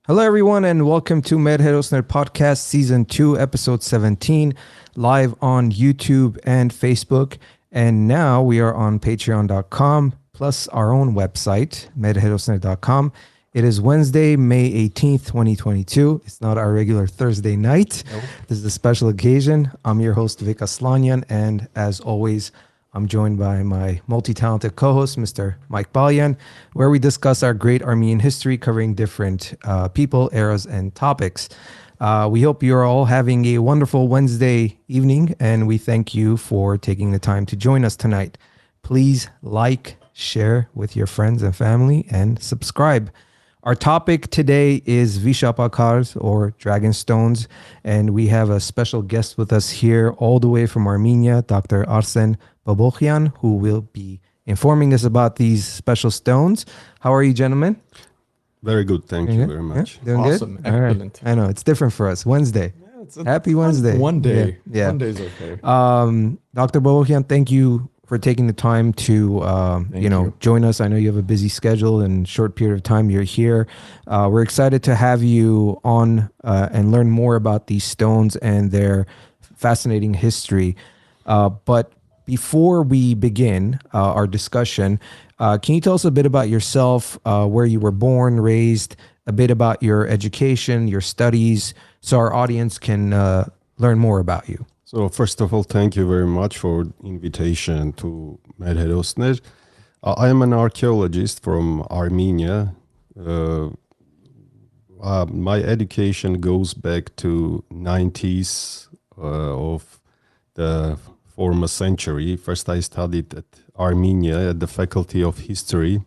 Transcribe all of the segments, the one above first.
Hello, everyone, and welcome to Herosner Podcast Season 2, Episode 17, live on YouTube and Facebook. And now we are on patreon.com, plus our own website, medherosner.com. It is Wednesday, May 18th, 2022. It's not our regular Thursday night. Nope. This is a special occasion. I'm your host, Vik Aslanyan, and as always, I'm joined by my multi-talented co-host, Mr. Mike Balyan, where we discuss our great Armenian history, covering different people, eras, and topics. We hope you're all having a wonderful Wednesday evening, and we thank you for taking the time to join us tonight. Please like, share with your friends and family, and subscribe. Our topic today is Vishapakars, or dragon stones, and we have a special guest with us here all the way from Armenia, Dr. Arsen Bobokhyan, who will be informing us about these special stones. How are you, gentlemen? Very good. Thank you very much. Yeah, doing awesome. Good? Excellent. Right. I know. It's different for us. Wednesday. Yeah, Happy Wednesday. One day. Yeah. One day's okay. Dr. Bobokhyan, thank you for taking the time to join us. I know you have a busy schedule and short period of time you're here. We're excited to have you on and learn more about these stones and their fascinating history. But before we begin our discussion, can you tell us a bit about yourself, where you were born, raised, a bit about your education, your studies, so our audience can learn more about you? So first of all, thank you very much for the invitation to Herosner. I am an archaeologist from Armenia. My education goes back to 90s of the former century. First, I studied at Armenia at the Faculty of History.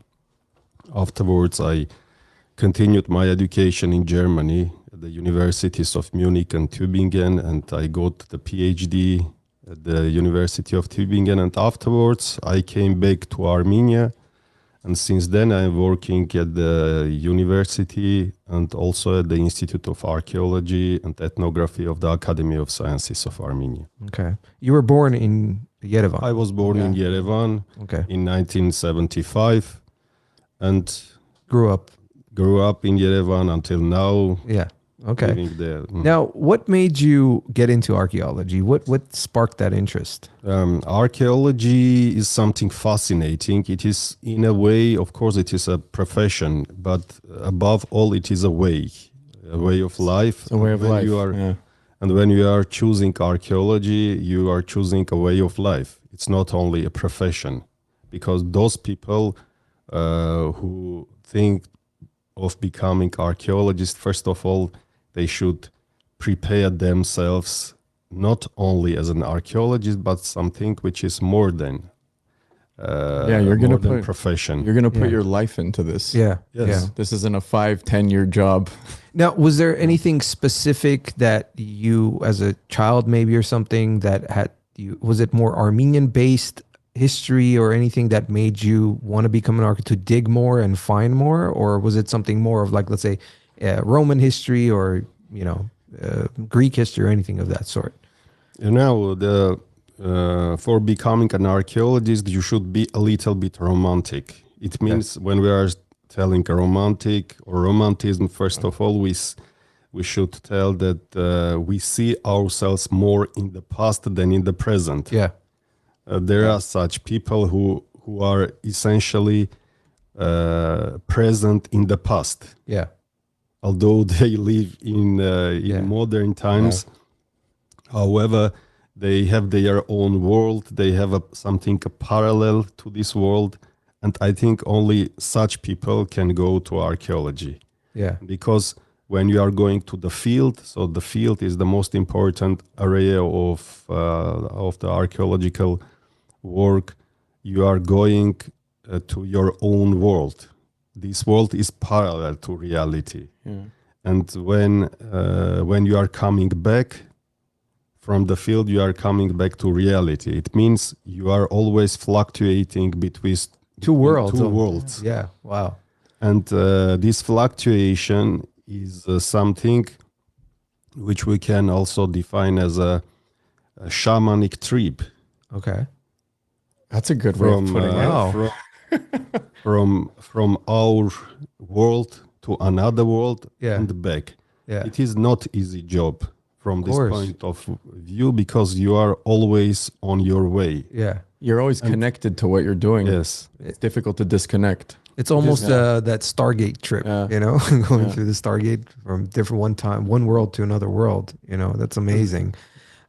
Afterwards, I continued my education in Germany at the universities of Munich and Tübingen, and I got the PhD at the University of Tübingen. And afterwards, I came back to Armenia. And since then, I'm working at the university and also at the Institute of Archaeology and Ethnography of the Academy of Sciences of Armenia. Okay. You were born in Yerevan. I was born in Yerevan in 1975 and grew up in Yerevan until now. Yeah. Okay. Living there. Now, what made you get into archaeology? What sparked that interest? Archaeology is something fascinating. It is, in a way, of course, it is a profession, but above all, it is a way of life. It's a way of life. And when you are choosing archaeology, you are choosing a way of life. It's not only a profession, because those people who think of becoming archaeologists, first of all, they should prepare themselves not only as an archaeologist, but something which is more than you're going to put profession. You're going to put your life into this. Yeah. Yes. Yeah. This isn't a 5-10 year job. Now, was there anything specific that you, as a child, maybe or something, that had you? Was it more Armenian based history or anything that made you want to become an architect, to dig more and find more, or was it something more of, like, let's say, Roman history or Greek history or anything of that sort? For becoming an archaeologist, you should be a little bit romantic. It means when we are telling romantic or romantism, first of all, we should tell that we see ourselves more in the past than in the present. Yeah. There are such people who are essentially present in the past. Yeah. Although they live in modern times, however, they have their own world. They have something parallel to this world, and I think only such people can go to archaeology. Yeah. Because when you are going to the field, so the field is the most important area of the archaeological work. You are going to your own world. This world is parallel to reality. Yeah. And when you are coming back from the field, you are coming back to reality. It means you are always fluctuating between two worlds. Yeah. Wow. And this fluctuation is something which we can also define as a shamanic trip. Okay. That's a good way of putting it. From our world to another world Yeah. and back. Yeah. It is not easy job from this course. point of view because you are always on your way. Yeah. You're always connected to what you're doing. Yes. It's difficult to disconnect. It's almost that Stargate trip, Yeah. you know, going through the Stargate from one world to another world. You know, that's amazing.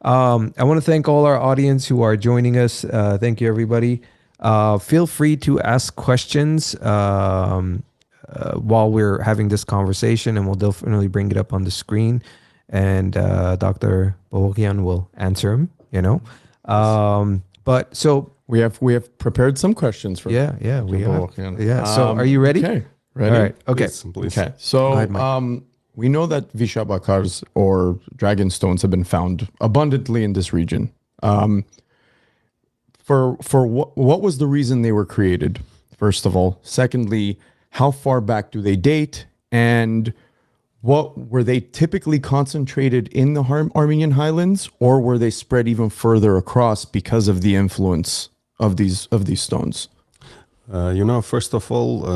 I want to thank all our audience who are joining us. Thank you, everybody. Feel free to ask questions while we're having this conversation, and we'll definitely bring it up on the screen. And Dr. Bobokhyan will answer them, you know. But so We have prepared some questions for we are. Bobokhyan. Yeah. So are you ready? Okay. Ready? All right. Okay. Please. Okay. So ahead, Mike. we know that Vishapakars or dragon stones have been found abundantly in this region. For what was the reason they were created? First of all. Secondly, how far back do they date? And what were they typically concentrated in the Armenian highlands, or were they spread even further across because of the influence of these stones? First of all,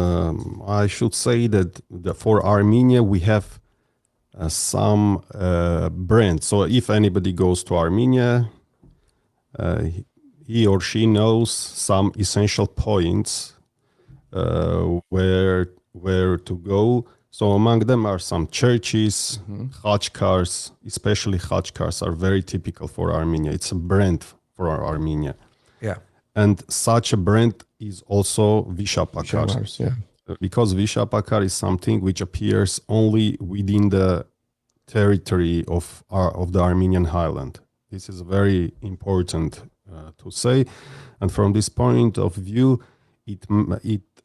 I should say that for Armenia, we have some brands. So if anybody goes to Armenia, he or she knows some essential points where to go. So among them are some churches, Hrajs, especially Hrajs are very typical for Armenia. It's a brand for Armenia. Yeah. And such a brand is also Vishapakar. Yeah. Because Vishapakar is something which appears only within the territory of the Armenian highland. This is very important to say. And from this point of view, it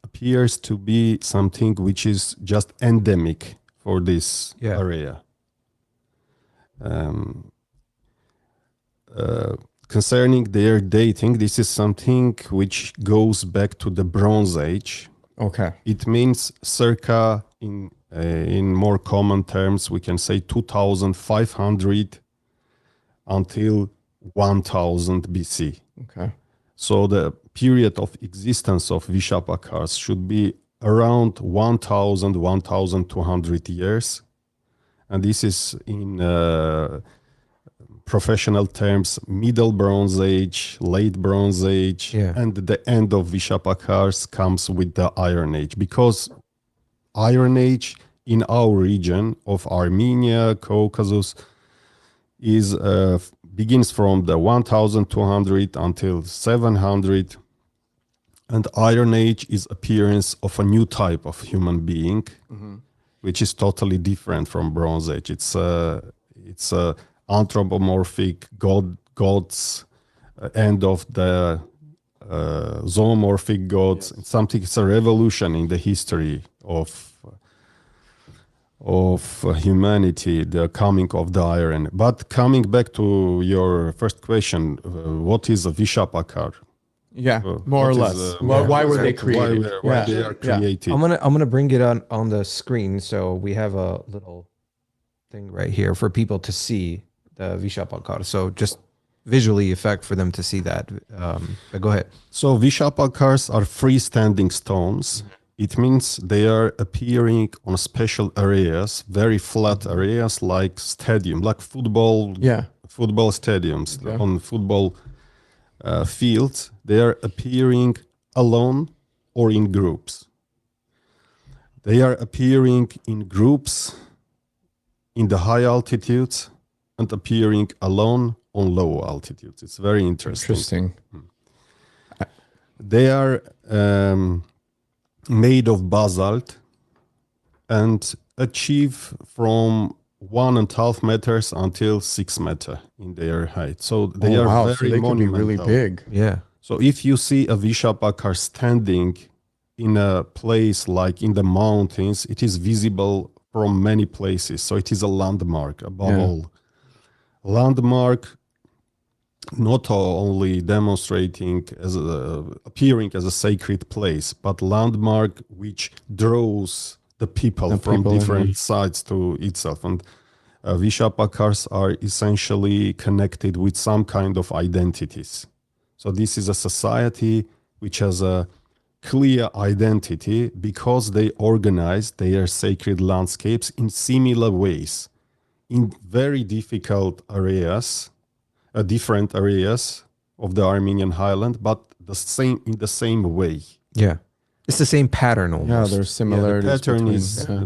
appears to be something which is just endemic for this area. Concerning their dating, this is something which goes back to the Bronze Age. Okay. It means circa, in more common terms, we can say 2500 until 1000 BC. Okay. So the period of existence of Vishapakars should be around 1200 years. And this is in professional terms, Middle Bronze Age, Late Bronze Age, and the end of Vishapakars comes with the Iron Age. Because Iron Age in our region of Armenia, Caucasus, begins from the 1200 until 700. And Iron Age is appearance of a new type of human being, which is totally different from Bronze Age. It's anthropomorphic gods, end of the zoomorphic gods. It's a revolution in the history of humanity, the coming of the iron. But coming back to your first question, what is a Vishapakar? Yeah, more or less. Why were they created? Why they are created? I'm gonna bring it on the screen, so we have a little thing right here for people to see the Vishapakar. So just visually effect for them to see that. But go ahead. So Vishapakars are freestanding stones. It means they are appearing on special areas, very flat areas like stadium, like football stadiums, on football fields. They are appearing alone or in groups. They are appearing in groups in the high altitudes and appearing alone on low altitudes. It's very interesting. They are made of basalt and achieve from 1.5 meters until 6 meters in their height. So they are very so they could be really big. Yeah. So if you see a Vishapakar standing in a place like in the mountains, it is visible from many places. So it is a landmark above all. Landmark not only demonstrating appearing as a sacred place, but landmark which draws the people from different sides to itself. And Vishapakars are essentially connected with some kind of identities. So this is a society which has a clear identity because they organize their sacred landscapes in similar ways, in very difficult areas, different areas of the Armenian highland, but in the same way. Yeah. It's the same pattern Yeah, almost. there's similarities.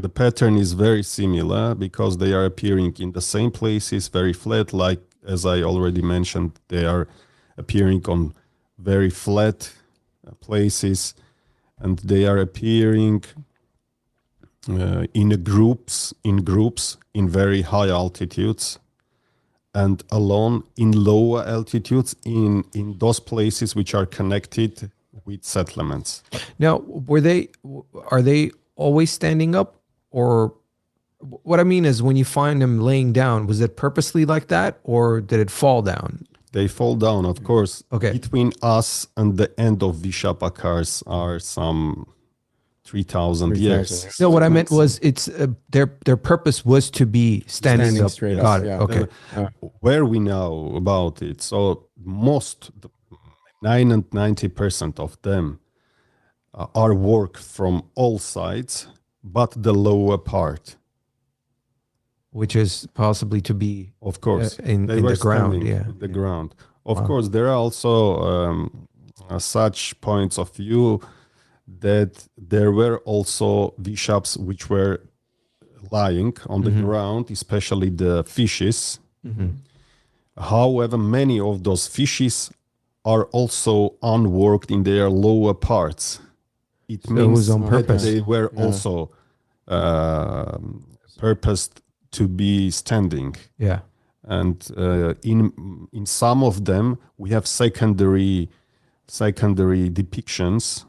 The pattern is very similar because they are appearing in the same places, very flat. Like as I already mentioned, they are appearing on very flat places, and they are appearing in groups in very high altitudes, and alone in lower altitudes in those places which are connected with settlements. Now, are they always standing up, or what I mean is when you find them laying down, was it purposely like that or did it fall down? They fall down, of course. Okay. Between us and the end of Vishapakars are some 3,000 years. No, what I meant was it's their purpose was to be standing up. straight Got up. it. Yeah. Okay. Where we know about it, so 90% of them are work from all sides, but the lower part. Which is possibly to be Of course, in they the were ground. standing Yeah. in the ground. Of course, there are also such points of view that there were also Vishaps which were lying on the ground, especially the fishes. However, many of those fishes are also unworked in their lower parts. It So it means was on that purpose. they were also purposed to be standing. Yeah. And in some of them we have secondary depictions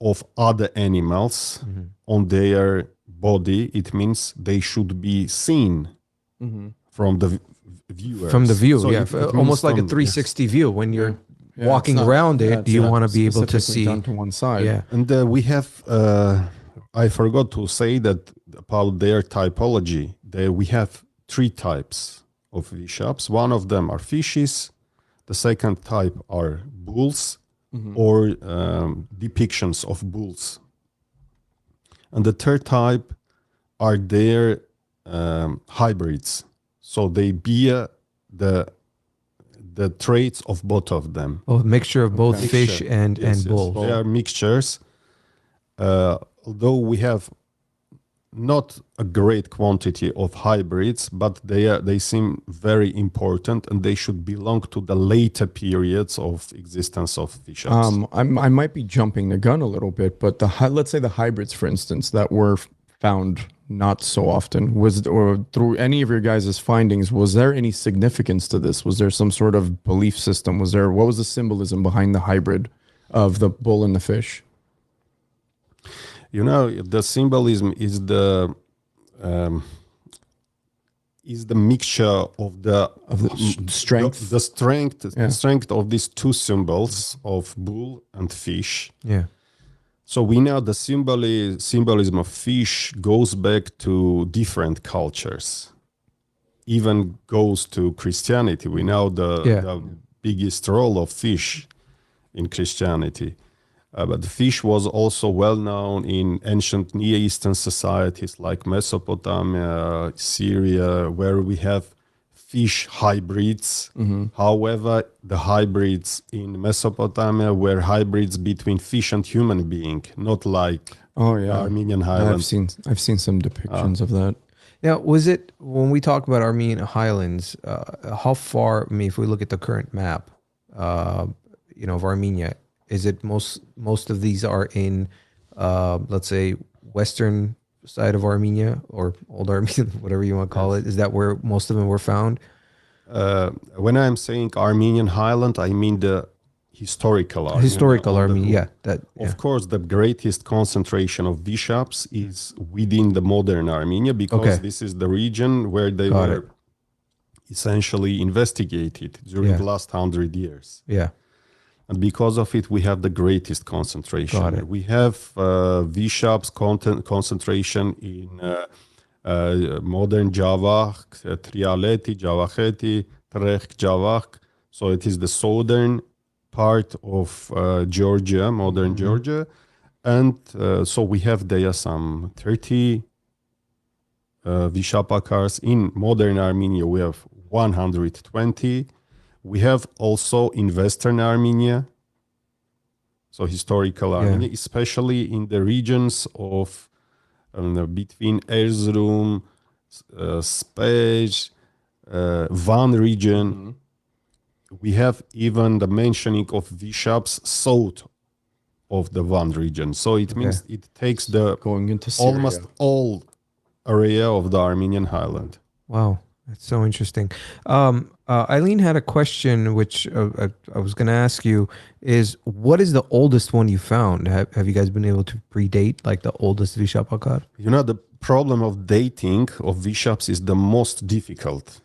of other animals on their body. It means they should be seen from the viewers. From the view, So yeah. it means Almost like a from- 360 view. When you're Yeah, walking it's not- around yeah, it, it's do you not want to be able to specifically see? done to one side? Yeah. And we have, I forgot to say that about their typology. We have 3 types of Vishaps. One of them are fishes. The second type are bulls or depictions of bulls. And the third type are their hybrids. So they bear the traits of both of them. Oh, a mixture of both fish Mixture. and Yes. bull. They are mixtures. Although we have not a great quantity of hybrids, but they seem very important, and they should belong to the later periods of existence of Vishaps. I might be jumping the gun a little bit, but let's say the hybrids, for instance, that were found not so often, or through any of your guys' findings, was there any significance to this? Was there some sort of belief system? What was the symbolism behind the hybrid of the bull and the fish? You know, the symbolism is the mixture of the strength. the strength of these 2 symbols of bull and fish. Yeah. So we know the symbolism of fish goes back to different cultures, even goes to Christianity. We know the biggest role of fish in Christianity. But the fish was also well known in ancient Near Eastern societies like Mesopotamia, Syria, where we have fish hybrids. However, the hybrids in Mesopotamia were hybrids between fish and human being, not like Armenian highlands. I've seen some depictions of that. Now, was it when we talk about Armenian highlands? How far? I mean, if we look at the current map, of Armenia, is it most of these are in, let's say, western side of Armenia or old Armenia, whatever you want to call it? Is that where most of them were found? When I'm saying Armenian highland, I mean the historical Armenia. Historical Armenia, yeah. Of course, the greatest concentration of Vishaps is within the modern Armenia, because this is the region where they were essentially investigated during the last 100 years. Yeah. And because of it, we have the greatest concentration. Got it. We have Vishaps concentration in modern Javakh, Trialeti, Javakheti, Trekh, Javakh. So it is the southern part of Georgia, modern Georgia. And so we have there some 30 Vishapakars. In modern Armenia, we have 120. We have also in Western Armenia, so historical Armenia, especially in the regions of between Erzurum, Spej, Van region. We have even the mentioning of Vishaps south of the Van region. So it means it takes the Going into Syria. almost all area of the Armenian highland. Wow, that's so interesting. Eileen had a question, which I was going to ask you: is what is the oldest one you found? Have you guys been able to predate like the oldest Vishapakar? You know, the problem of dating of Vishaps is the most difficult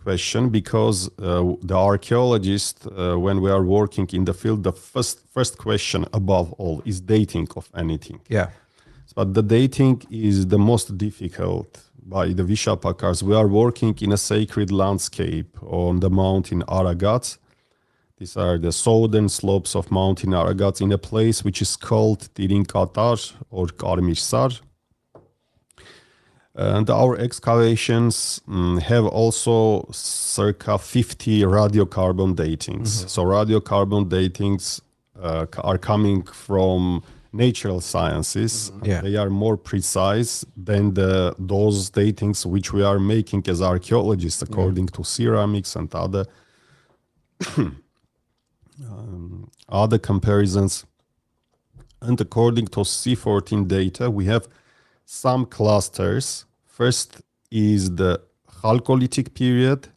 question because the archaeologist, when we are working in the field, the first question above all is dating of anything. Yeah. But the dating is the most difficult by the Vishapakars. We are working in a sacred landscape on the mountain Aragat. These are the southern slopes of mountain Aragat in a place which is called Tirinkatar or Karmishsar. And our excavations have also circa 50 radiocarbon datings. So radiocarbon datings are coming from natural sciences. They are more precise than those datings which we are making as archaeologists according to ceramics and other comparisons. And according to C14 data, we have some clusters. First is the Chalcolithic period,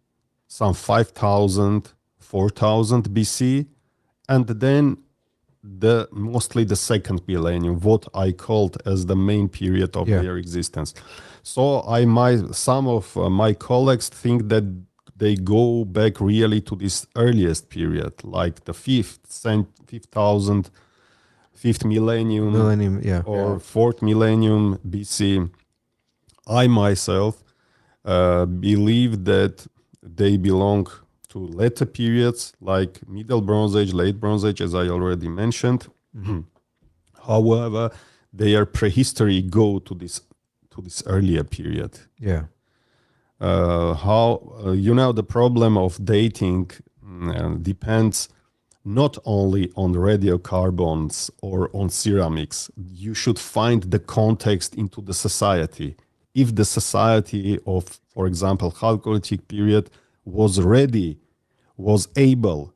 some 5000, 4000 BC, and then mostly the second millennium, what I called as the main period of their existence. So some of my colleagues think that they go back really to this earliest period, like the fifth millennium, or fourth millennium BC. I myself believe that they belong to later periods like Middle Bronze Age, Late Bronze Age, as I already mentioned. However, their prehistory go to this earlier period. Yeah. The problem of dating depends not only on radiocarbons or on ceramics. You should find the context into the society. If the society of, for example, Chalcolithic period was able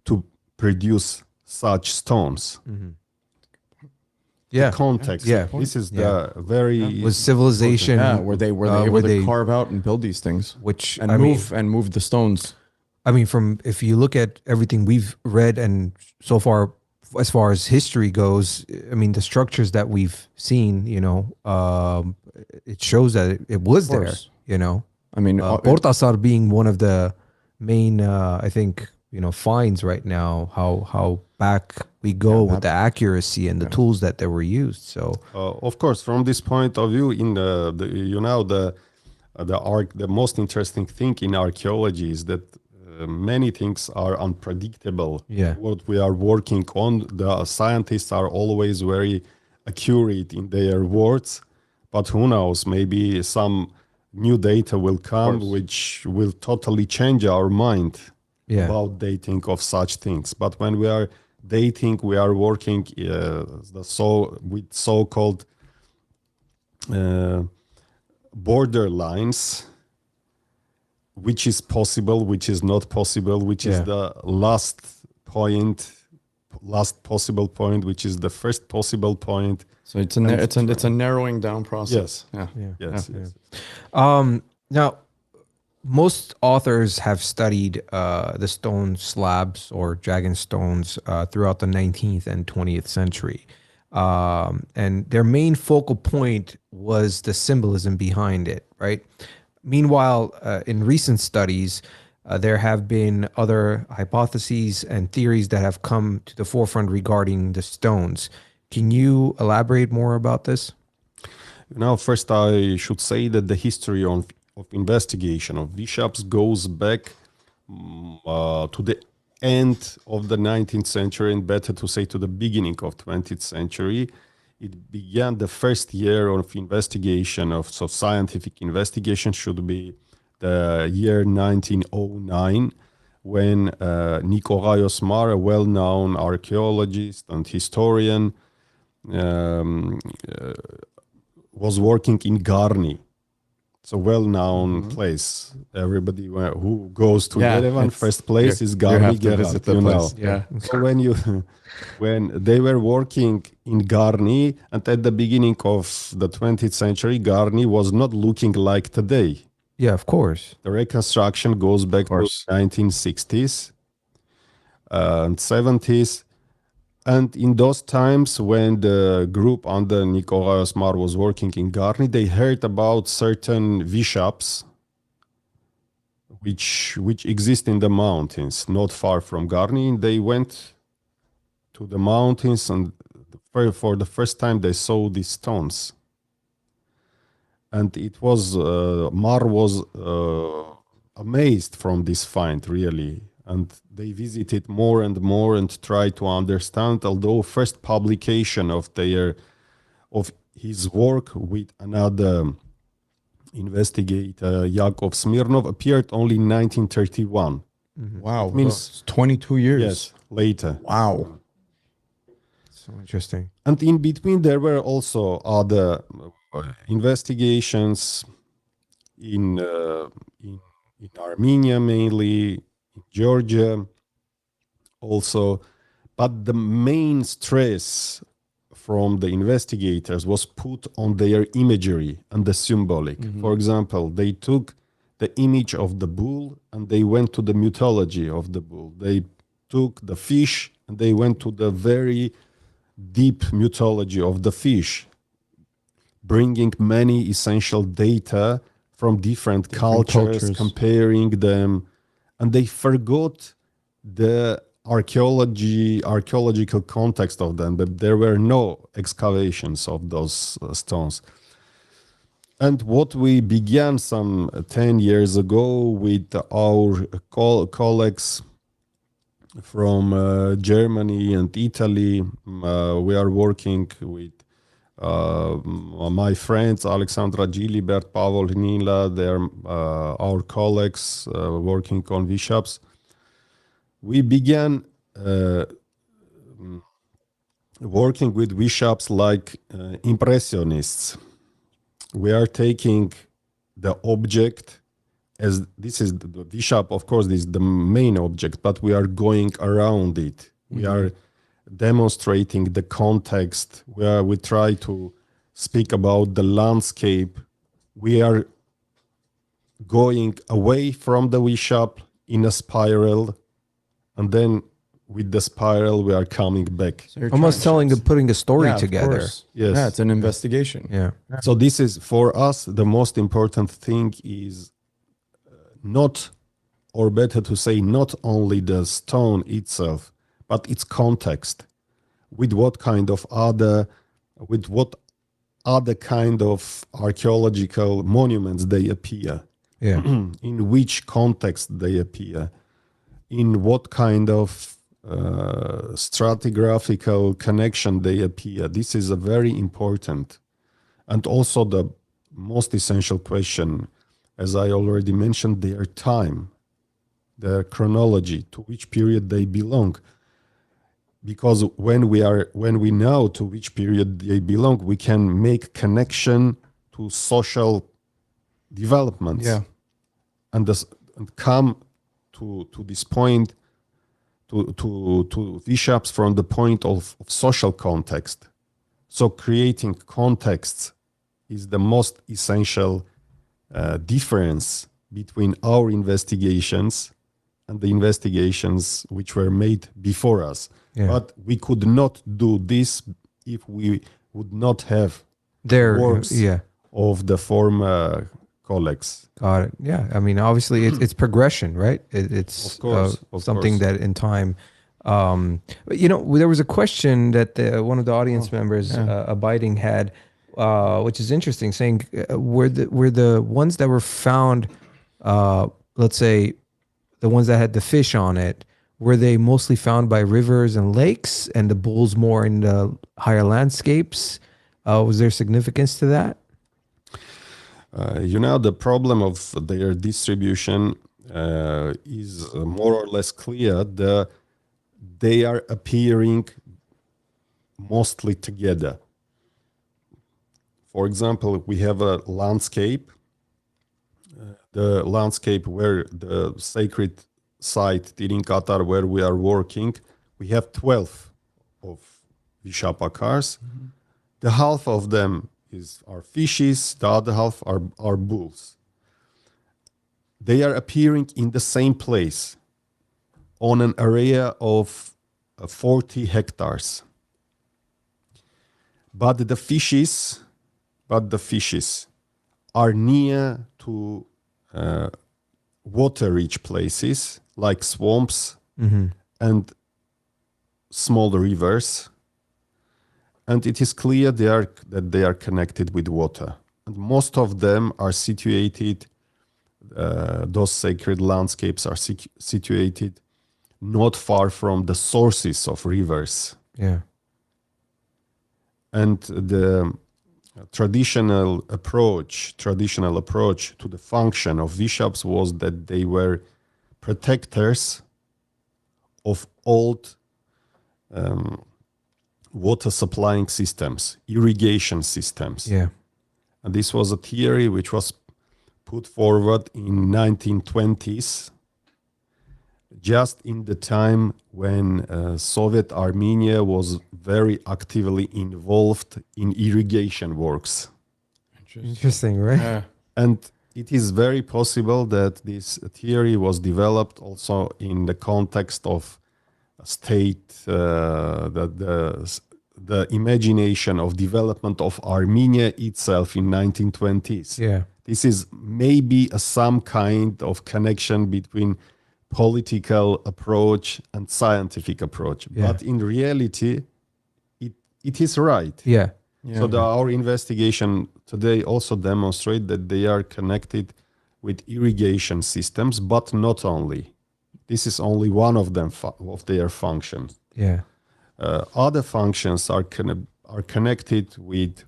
to produce such stones. The context. This is the very was civilization. Were they able to carve out and build these things, which and move the stones. I mean, if you look at everything we've read and so far, as far as history goes, I mean, the structures that we've seen, it shows that it was there. I mean, Ortasar being one of the main, I think, finds right now, how back we go with the accuracy and the tools that were used. So, of course, from this point of view, in the most interesting thing in archaeology is that many things are unpredictable. What we are working on, the scientists are always very accurate in their words, but who knows, maybe some new data will come which will totally change our mind about dating of such things. But when we are dating, we are working with so-called border lines, which is possible, which is not possible, which is the last possible point, which is the first possible point. So it's a narrowing down process. Yes. Now, most authors have studied the stone slabs or dragon stones throughout the 19th and 20th century. And their main focal point was the symbolism behind it, right? Meanwhile, in recent studies, there have been other hypotheses and theories that have come to the forefront regarding the stones. Can you elaborate more about this? First I should say that the history of investigation of Vishaps goes back to the end of the 19th century, and better to say to the beginning of 20th century. It began the first year of investigation so scientific investigation should be the year 1909, when Nicolae Osmar, a well-known archaeologist and historian, was working in Garni. It's a well-known place. Everybody who goes to Yerevan, first place is Garni Gerat, you know. Yeah. So when they were working in Garni, and at the beginning of the 20th century, Garni was not looking like today. Yeah, of course. The reconstruction goes back to 1960s and 70s. And in those times when the group under Nicolae Osmar was working in Garni, they heard about certain Vishaps which exist in the mountains not far from Garni. And they went to the mountains, and for the first time they saw these stones. And it was, Mar was amazed from this find, really. And they visited more and more and tried to understand, although first publication of his work with another investigator, Yakov Smirnov, appeared only in 1931. Wow. It means 22 years. Yes, later. Wow. So interesting. And in between, there were also other investigations in Armenia, mainly in Georgia, also. But the main stress from the investigators was put on their imagery and the symbolic. For example, they took the image of the bull and they went to the mythology of the bull. They took the fish and they went to the very deep mythology of the fish, bringing many essential data from different cultures, comparing them, and they forgot the archaeological context of them, but there were no excavations of those stones. And what we began some 10 years ago with our colleagues from Germany and Italy, we are working with my friends Alexandra Gilibert, Pavel Nila, they're our colleagues working on Vishaps. We began working with Vishaps like impressionists. We are taking the object, as this is the Vishap, of course, this is the main object, but we are going around it. We are demonstrating the context, where we try to speak about the landscape. We are going away from the Vishap in a spiral, and then with the spiral we are coming back. So Almost putting a story together. Yes. Yes. Yeah, it's an investigation. Yeah. So this is, for us, the most important thing is not, or better to say, not only the stone itself, but its context. With what other kind of archaeological monuments they appear. Yeah. In which context they appear. In what kind of stratigraphical connection they appear. This is a very important, and also the most essential question, as I already mentioned, their time, their chronology, to which period they belong. Because when we know to which period they belong, we can make connection to social developments. Yeah. And come to this point, to Vishaps from the point of social context. So creating contexts is the most essential difference between our investigations and the investigations which were made before us. Yeah. But we could not do this if we would not have Their works of the former colleagues. Got it. Yeah. I mean, obviously, it's progression, right? It's Of course, something that in time. But, there was a question that one of the audience members, Abiding, had, which is interesting, saying were the ones that were found, let's say, the ones that had the fish on it, were they mostly found by rivers and lakes, and the bulls more in the higher landscapes? Was there significance to that? The problem of their distribution is more or less clear. They are appearing mostly together. For example, we have a landscape, the landscape where the sacred site, Tirinkatar, where we are working, we have 12 of Vishapakars. Mm-hmm. The half of them are fishes, the other half are bulls. They are appearing in the same place on an area of 40 hectares. But the fishes are near to water-rich places like swamps and small rivers. And it is clear that they are connected with water. And most of them are situated, those sacred landscapes are situated not far from the sources of rivers. Yeah. And the traditional approach to the function of Vishaps was that they were protectors of old water supplying systems, irrigation systems. Yeah. And this was a theory which was put forward in 1920s, just in the time when Soviet Armenia was very actively involved in irrigation works. Interesting, right? Yeah. And it is very possible that this theory was developed also in the context of state, the imagination of development of Armenia itself in 1920s. Yeah. This is maybe some kind of connection between political approach and scientific approach. Yeah. But in reality, it is right. Yeah. So our investigation today also demonstrate that they are connected with irrigation systems, but not only. This is only one of them of their functions. Yeah. Other functions are connected with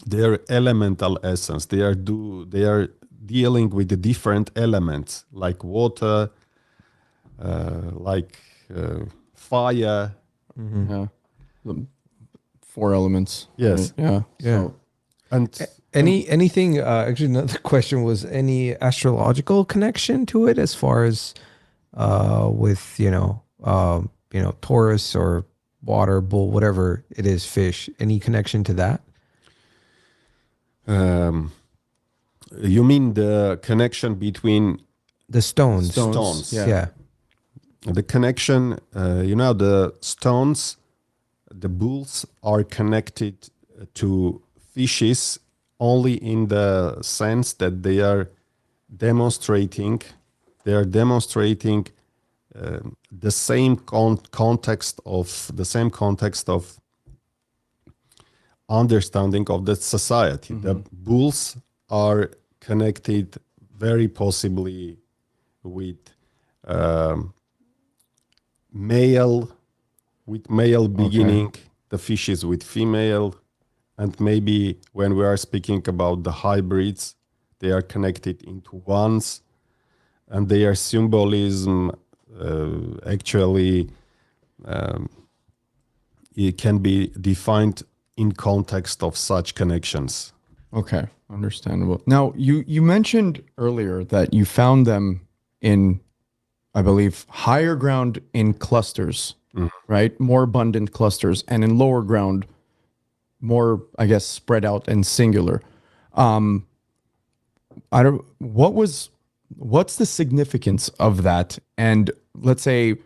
their elemental essence. They are dealing with the different elements like water, like fire. Mm-hmm. Yeah. The 4 elements. Yes. Right? Yeah. Yeah. So, And anything? Actually, another question was any astrological connection to it, as far as with Taurus or water, bull, whatever it is, fish. Any connection to that? you mean the connection between The stones. stones? Yeah. The connection, the stones, the bulls are connected to fishes only in the sense that they are demonstrating the same context of understanding of the society. Mm-hmm. The bulls are connected very possibly with male beginning, the fishes with female, and maybe when we are speaking about the hybrids, they are connected into ones, and their symbolism it can be defined in context of such connections. Okay, understandable. Now, you mentioned earlier that you found them in, I believe, higher ground in clusters, right? More abundant clusters, and in lower ground, more, I guess, spread out and singular. What's the significance of that? And let's say,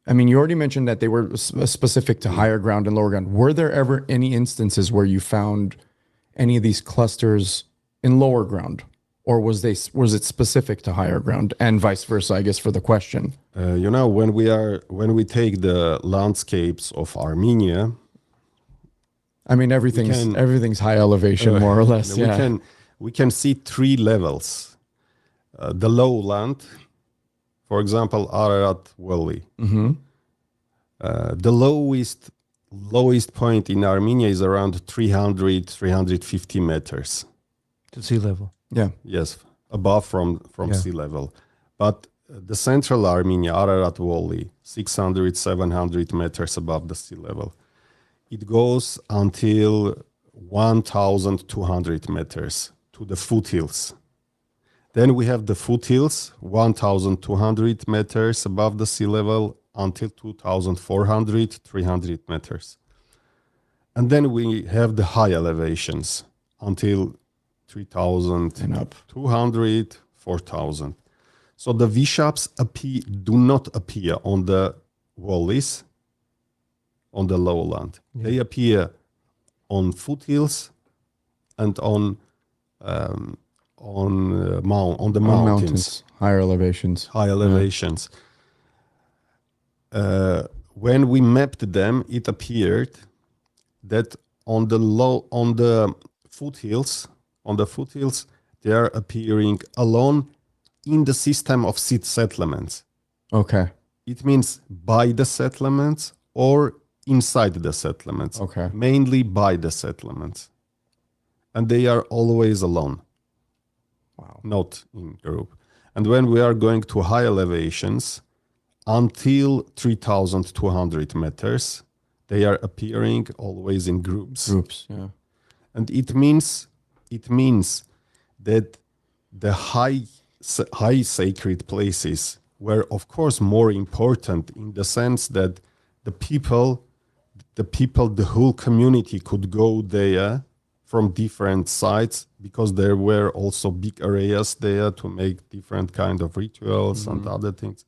I mean, you already mentioned that they were specific to higher ground and lower ground. Were there ever any instances where you found any of these clusters in lower ground, or was it specific to higher ground, and vice versa? I guess for the question. When we take the landscapes of Armenia, I mean, everything's high elevation, more or less. We can see three levels: the lowland, For example, Ararat Valley. Mm-hmm. The lowest point in Armenia is around 300, 350 meters. To sea level. Yeah. Yes, above from Yeah. sea level. But the central Armenia, Ararat Valley, 600, 700 meters above the sea level. It goes until 1,200 meters to the foothills. Then we have the foothills, 1,200 meters above the sea level until 2,400, 300 meters. And then we have the high elevations until 3,200, And up. 4,000. So the Vishaps do not appear on the valleys, on the lowland. Yeah. They appear on foothills and on the mountains, Higher elevations. high elevations. When we mapped them, it appeared that on the foothills, they are appearing alone in the system of settlements. Okay. It means by the settlements or inside the settlements. Okay. Mainly by the settlements. And they are always alone. Wow. Not in group. And when we are going to high elevations, until 3,200 meters, they are appearing always in groups. Yeah. And it means that the high sacred places were, of course, more important in the sense that the whole community could go there from different sites, because there were also big areas there to make different kind of rituals and other things.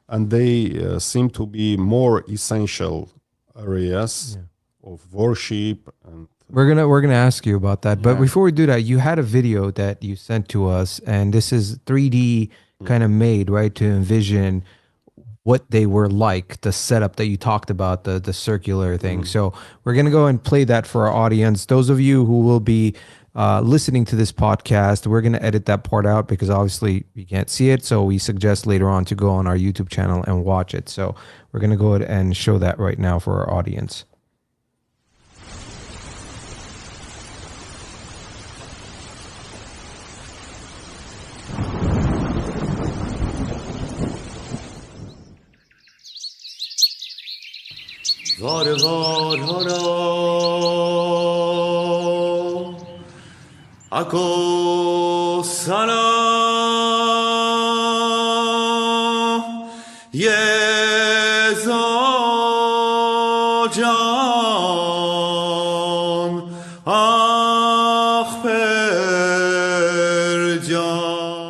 And they seem to be more essential areas of worship. And We're gonna ask you about that, but Yeah. before we do that, you had a video that you sent to us, and this is 3D kind of made, right, to envision what they were like, the setup that you talked about, the circular thing. So we're gonna go and play that for our audience. Those of you who will be listening to this podcast, we're gonna edit that part out because obviously you can't see it. So we suggest later on to go on our YouTube channel and watch it. So we're gonna go ahead and show that right now for our audience. زارها را اکو سنا یه زاجان آخ پر جان.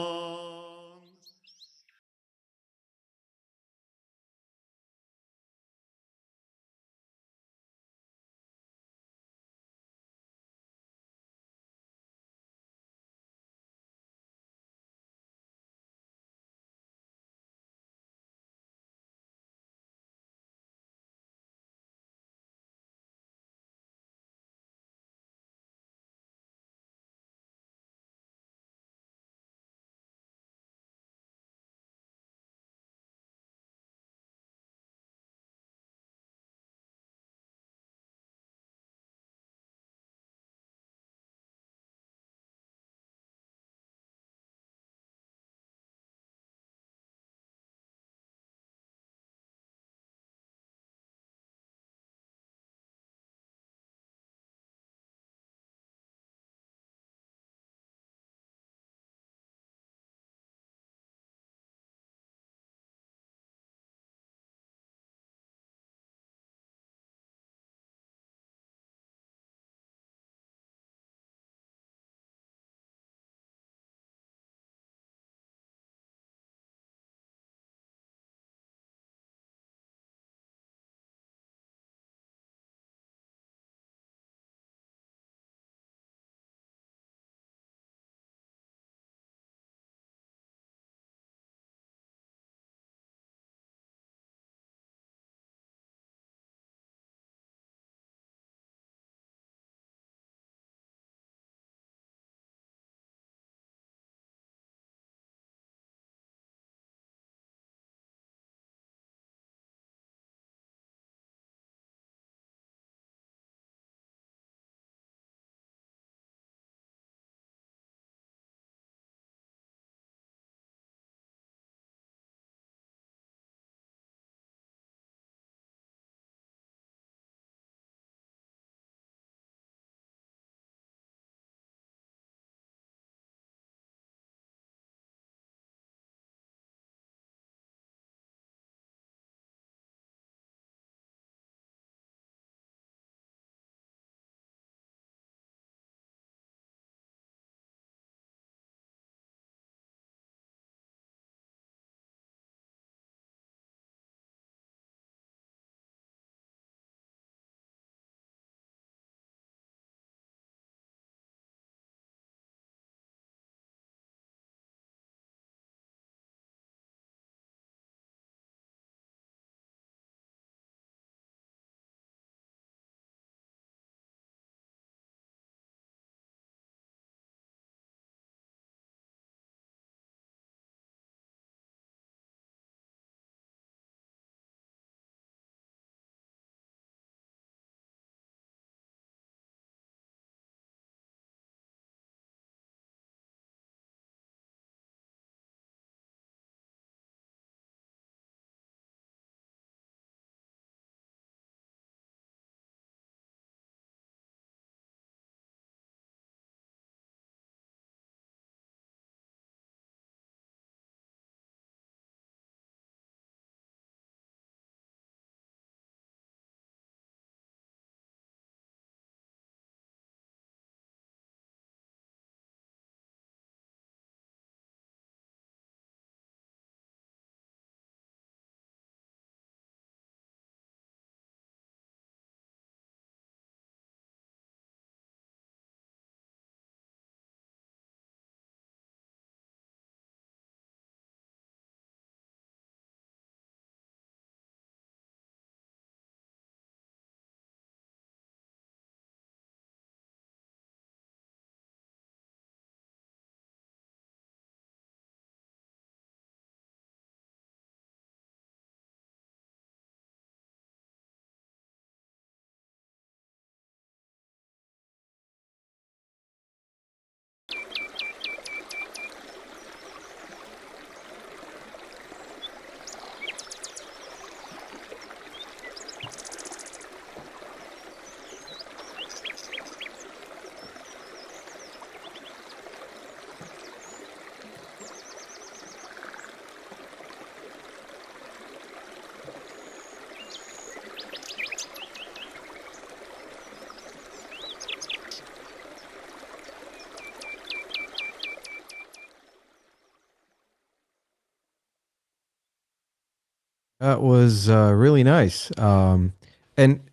That was really nice. And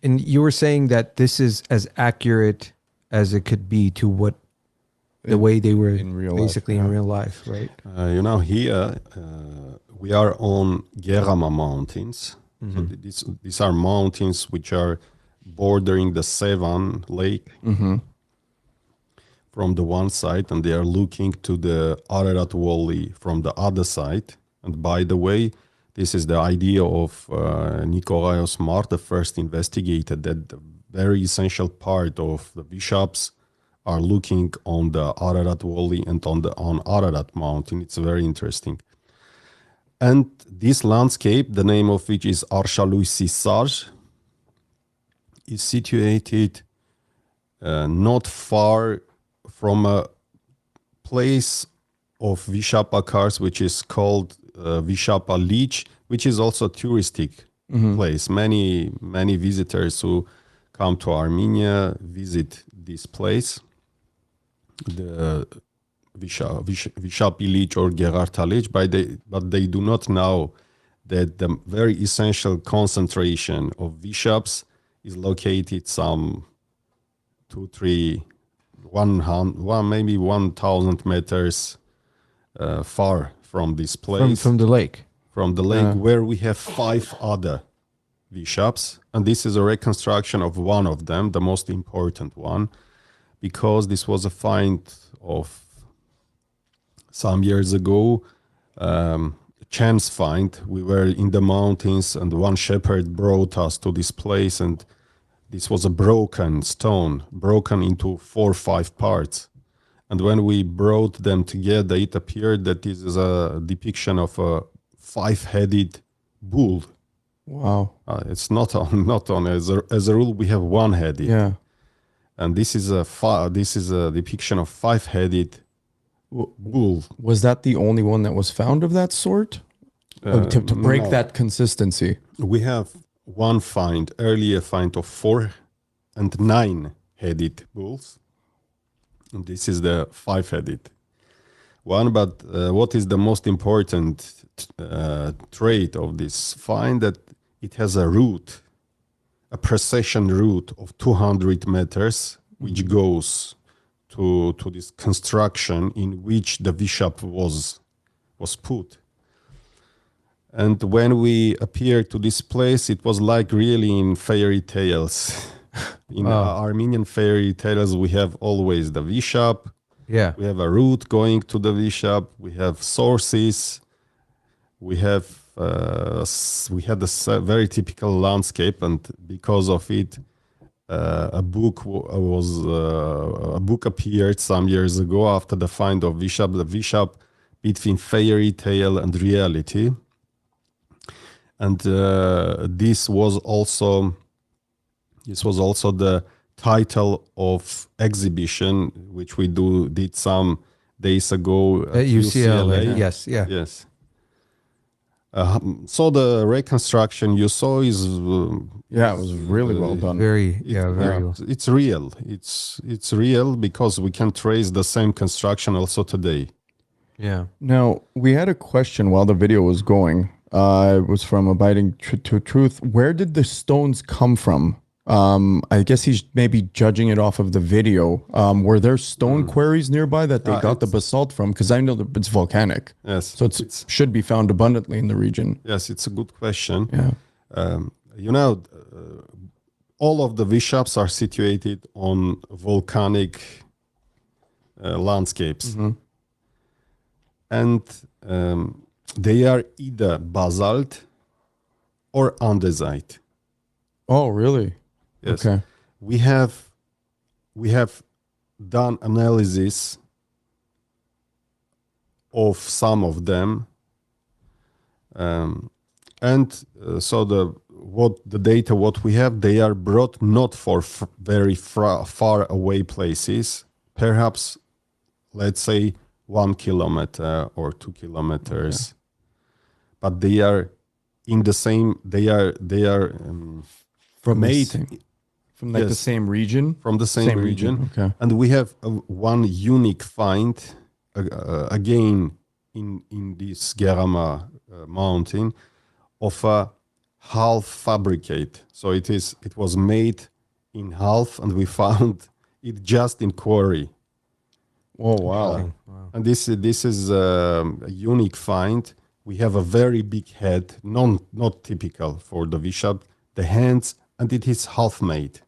you were saying that this is as accurate as it could be to what the way they were in real life, basically in yeah. real life, right? Here we are on Gerama Mountains. So these are mountains which are bordering the Sevan Lake from the one side, and they are looking to the Ararat Valley from the other side. And by the way, this is the idea of Nicolae Mart, the first investigator, that the very essential part of the Vishaps are looking on the Ararat Valley and on Ararat Mountain. It's very interesting. And this landscape, the name of which is Archaeologist, is situated not far from a place of Vishapakars, which is called Vishapakar, which is also a touristic place. Many visitors who come to Armenia visit this place, the Vishapilic or Gerartalic, but they do not know that the very essential concentration of Vishaps is located some 1,000 meters far from this place. From the lake. From the lake, where we have 5 other Vishaps. And this is a reconstruction of one of them, the most important one, because this was a find of some years ago, chance find. We were in the mountains and one shepherd brought us to this place, and this was a broken stone, broken into 4 or 5 parts. And when we brought them together, it appeared that this is a depiction of a 5-headed bull. Wow. It's not on as a rule we have 1-headed. Yeah. And this is a depiction of 5-headed bull. Was that the only one that was found of that sort? To break no. that consistency. We have one earlier find of 4 and 9-headed bulls. And this is the 5-headed one. But what is the most important trait of this find? That it has a route, a precession route of 200 meters, which goes to this construction in which the Vishap was put. And when we appeared to this place, it was like really in fairy tales. In Armenian fairy tales, we have always the Vishap. Yeah. We have a route going to the Vishap. We have sources. We had a very typical landscape, and because of it, a book appeared some years ago after the find of Vishap, the Vishap between fairy tale and reality. And this was also the title of exhibition which we did some days ago At UCLA. Yes. Yeah. Yes. So the reconstruction you saw is It was really well done. Very well. it's real. It's real because we can trace the same construction also today. Yeah. Now, we had a question while the video was going. It was from Abiding to Truth. Where did the stones come from? I guess he's maybe judging it off of the video. Were there stone quarries nearby that they got the basalt from? Because I know that it's volcanic. Yes. So it should be found abundantly in the region. Yes, it's a good question. Yeah. All of the Vishaps are situated on volcanic landscapes. And they are either basalt or andesite. Oh, really? Yes. Okay. We have done analysis of some of them, so the data what we have, they are brought not for very far away places, perhaps let's say 1 kilometer or 2 kilometers, but they are in the same. They are From made. From the same region? From the same region. Okay. And we have one unique find again in this Gerama mountain of a half fabricate. So it was made in half, and we found it just in quarry. Oh wow. And this is a unique find. We have a very big head, not typical for the Vishap. The hands, and it is half made.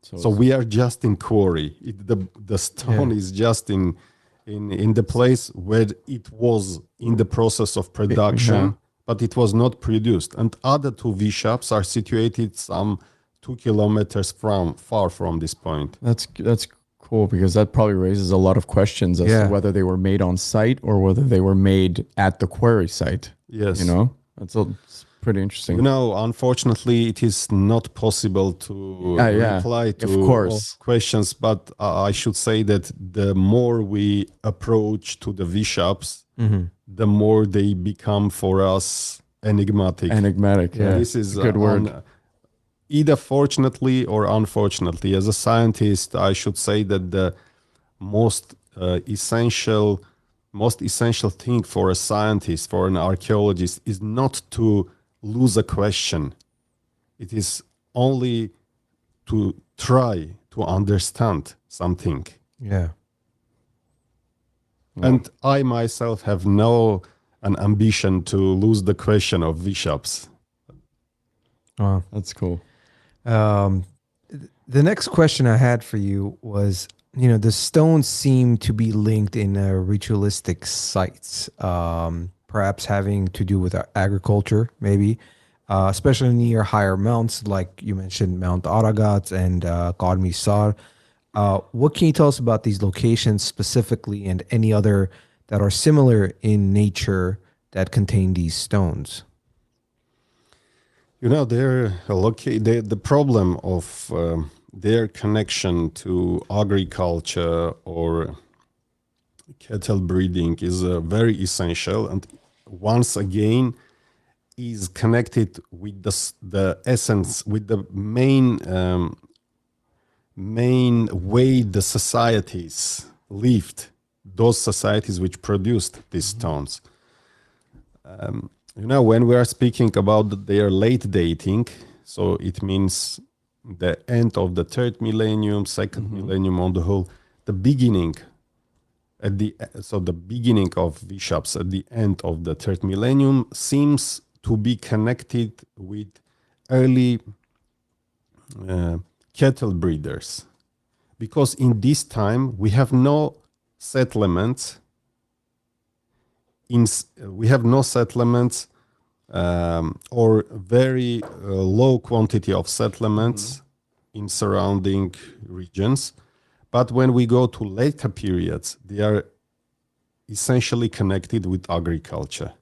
So we are just in quarry. The stone is just in the place where it was in the process of production, but it was not produced. And other two Vishaps are situated some 2 kilometers far from this point. That's cool, because that probably raises a lot of questions as to whether they were made on site or whether they were made at the quarry site. Yes. It's pretty interesting. Unfortunately, it is not possible to reply to all questions, but I should say that the more we approach to the Vishaps, the more they become for us enigmatic. Yeah. This is a good word. Either fortunately or unfortunately. As a scientist, I should say that the most essential thing for a scientist, for an archaeologist, is not to lose a question. It is only to try to understand something. Yeah. And I myself have an ambition to lose the question of Vishaps. Wow. That's cool. The next question I had for you was, the stones seem to be linked in ritualistic sites, perhaps having to do with agriculture, maybe, especially near higher mounts, like you mentioned, Mount Aragat and Qarmi Sar. What can you tell us about these locations specifically, and any other that are similar in nature that contain these stones? The problem of their connection to agriculture or cattle breeding is very essential, and once again is connected with the essence, with the main way the societies lived, those societies which produced these stones. When we are speaking about their late dating, so it means the end of the third millennium, second millennium on the whole, the beginning of Vishaps at the end of the third millennium seems to be connected with early cattle breeders, because in this time we have no settlements. Or very low quantity of settlements in surrounding regions. But when we go to later periods, they are essentially connected with agriculture.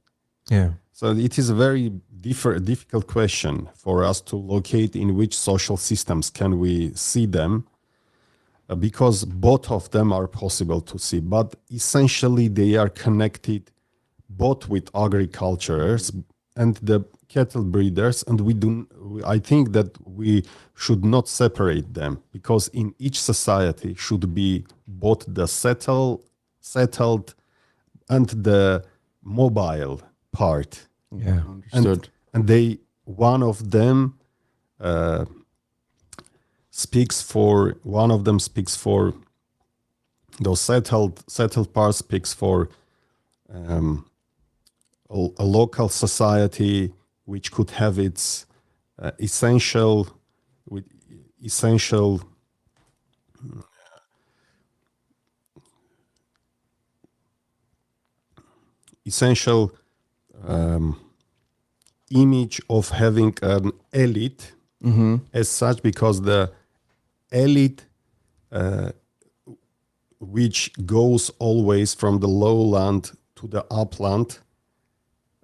Yeah. So it is a very difficult question for us to locate in which social systems can we see them, because both of them are possible to see. But essentially they are connected both with agriculturers and the cattle breeders, and I think that we should not separate them, because in each society should be both the settled and the mobile part. Yeah. Understood. And one of them speaks for those settled parts, speaks for a local society which could have its essential image of having an elite as such, because the elite which goes always from the lowland to the upland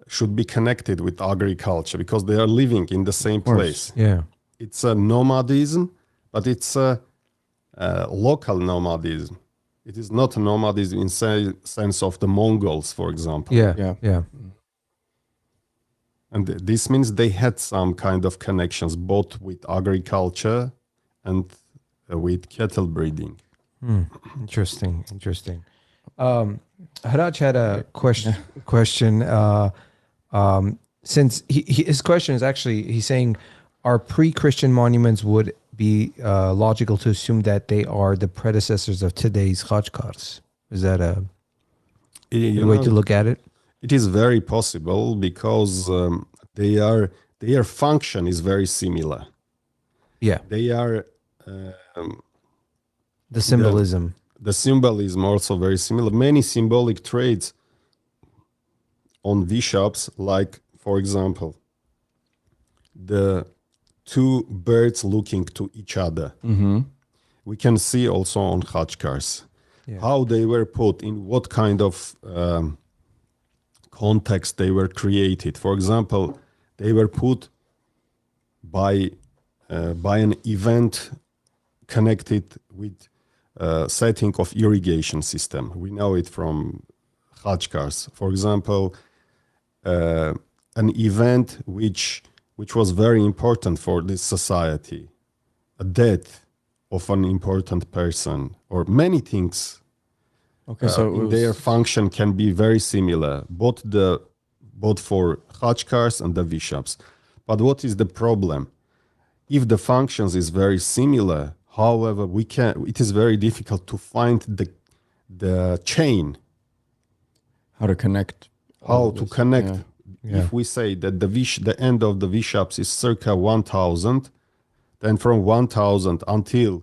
should be connected with agriculture, because they are living in the same place. Yeah. It's a nomadism, but it's a local nomadism. It is not a nomadism in sense of the Mongols, for example. Yeah. And this means they had some kind of connections both with agriculture and with cattle breeding. Interesting. Hraj had a question. since his question is actually, he's saying, are pre-Christian monuments would be logical to assume that they are the predecessors of today's Hrajs? Is that a way to look at it? It is very possible because their function is very similar. Yeah, They are the symbolism. the symbolism also very similar. Many symbolic traits on Vishaps, like for example, the two birds looking to each other. We can see also on Hrajs how they were put, in what kind of context they were created. For example, they were put by an event connected with setting of irrigation system. We know it from Hrajs. For example, an event which was very important for this society, a death of an important person, or many things. Okay, so In their function can be very similar, both for Hrajs and the Vishaps. But what is the problem? If the functions is very similar, however, it is very difficult to find the chain. how to connect. How to connect. Yeah. If we say that the end of the Vishaps is circa 1000, then from 1000 until,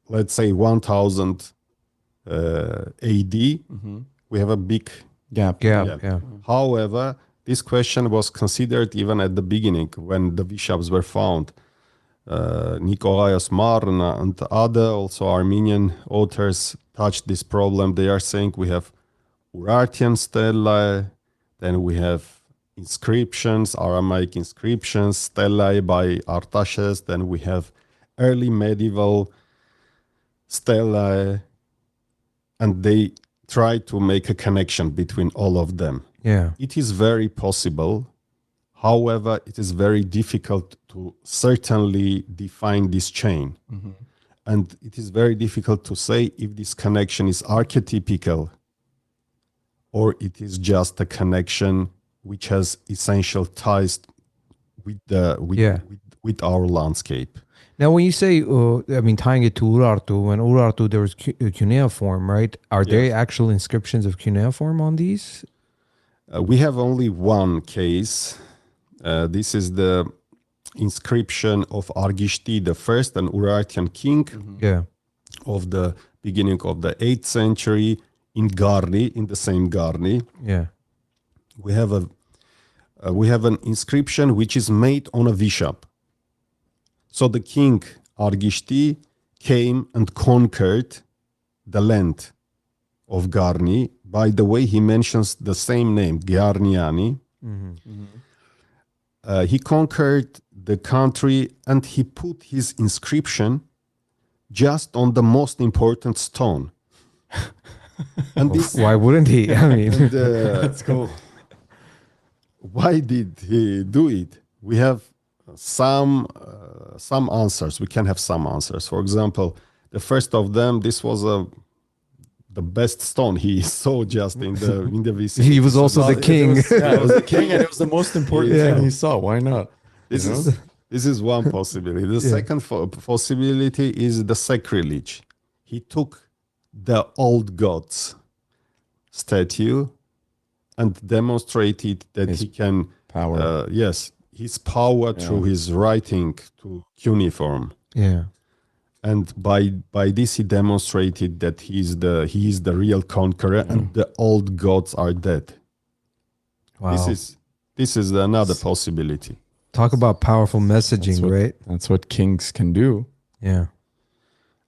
let's say, 1000 AD, we have a big Gap. Yeah. However, this question was considered even at the beginning when the Vishaps were found. Nicolaus Marna and other also Armenian authors touched this problem. They are saying we have Urartian stelae, then we have inscriptions, Aramaic inscriptions, stelae by Artaxerxes, then we have early medieval stelae, and they try to make a connection between all of them. Yeah. It is very possible. However, it is very difficult to certainly define this chain. And it is very difficult to say if this connection is archetypical or it is just a connection which has essential ties with our landscape. Now, when you say, tying it to Urartu, when Urartu, there was cuneiform, right? Are there actual inscriptions of cuneiform on these? We have only one case. This is the inscription of Argishti the first, an Urartian king Yeah. of the beginning of the 8th century in Garni, in the same Garni. Yeah. We have an inscription which is made on a Vishap. So the king Argishti came and conquered the land of Garni. By the way, he mentions the same name, Garniani. He conquered the country and he put his inscription just on the most important stone. And this, Why wouldn't he? I mean, That's cool. why did he do it? We have some answers. We can have some answers. For example, the first of them, this was the best stone he saw just in the vicinity. he was also the king. It was the king, and it was the most important thing he saw. Why not? This is one possibility. The second possibility is the sacrilege. He took the old gods statue and demonstrated that he can power. his power through his writing to cuneiform. Yeah. And by this he demonstrated that he is the real conqueror and the old gods are dead. Wow. This is another possibility. Talk about powerful messaging, right? That's what kings can do. Yeah.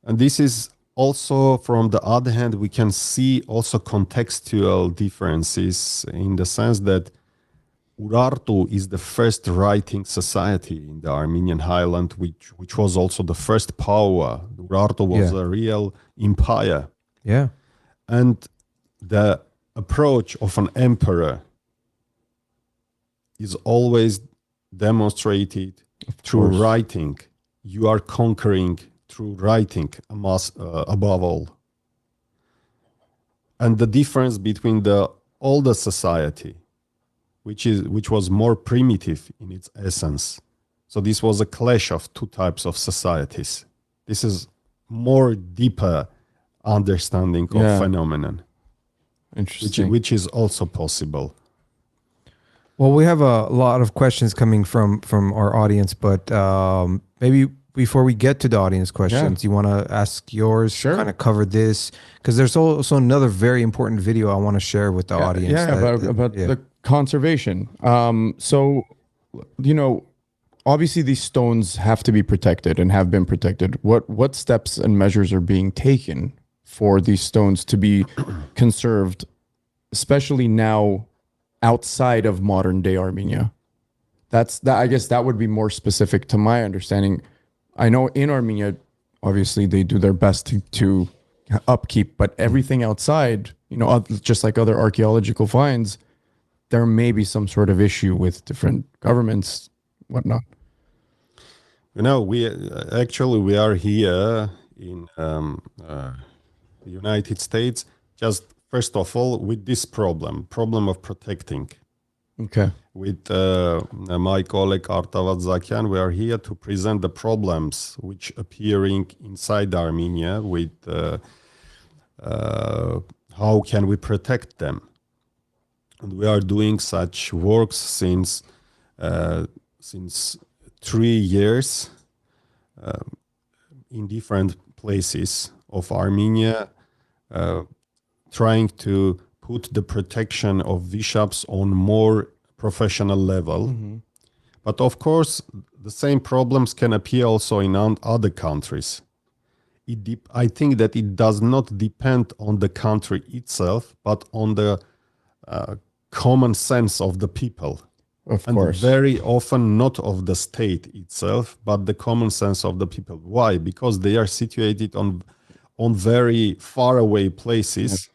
And this is also, from the other hand, we can see also contextual differences in the sense that Urartu is the first writing society in the Armenian highland, which was also the first power. Urartu was a real empire. Yeah. And the approach of an emperor is always demonstrated through writing. You are conquering through writing above all. And the difference between the older society which was more primitive in its essence. So this was a clash of two types of societies. This is more deeper understanding of phenomenon, Interesting. which is also possible. Well, we have a lot of questions coming from our audience, but maybe before we get to the audience questions, you want to ask yours, Sure. kind of cover this, because there's also another very important video I want to share with the audience. About the conservation. So, obviously these stones have to be protected and have been protected. What steps and measures are being taken for these stones to be conserved, especially now outside of modern day Armenia? I guess that would be more specific to my understanding. I know in Armenia, obviously they do their best to upkeep, but everything outside, just like other archaeological finds, there may be some sort of issue with different governments, whatnot. We are here in the United States, just first of all, with this problem of protecting. Okay. With my colleague Artavadzakyan, we are here to present the problems which appearing inside Armenia with how can we protect them. And we are doing such works since 3 years in different places of Armenia, trying to put the protection of Vishaps on more professional level. Mm-hmm. But of course, the same problems can appear also in other countries. I think that it does not depend on the country itself, but on the common sense of the people. Of course. Very often not of the state itself, but the common sense of the people. Why? Because they are situated on very far away places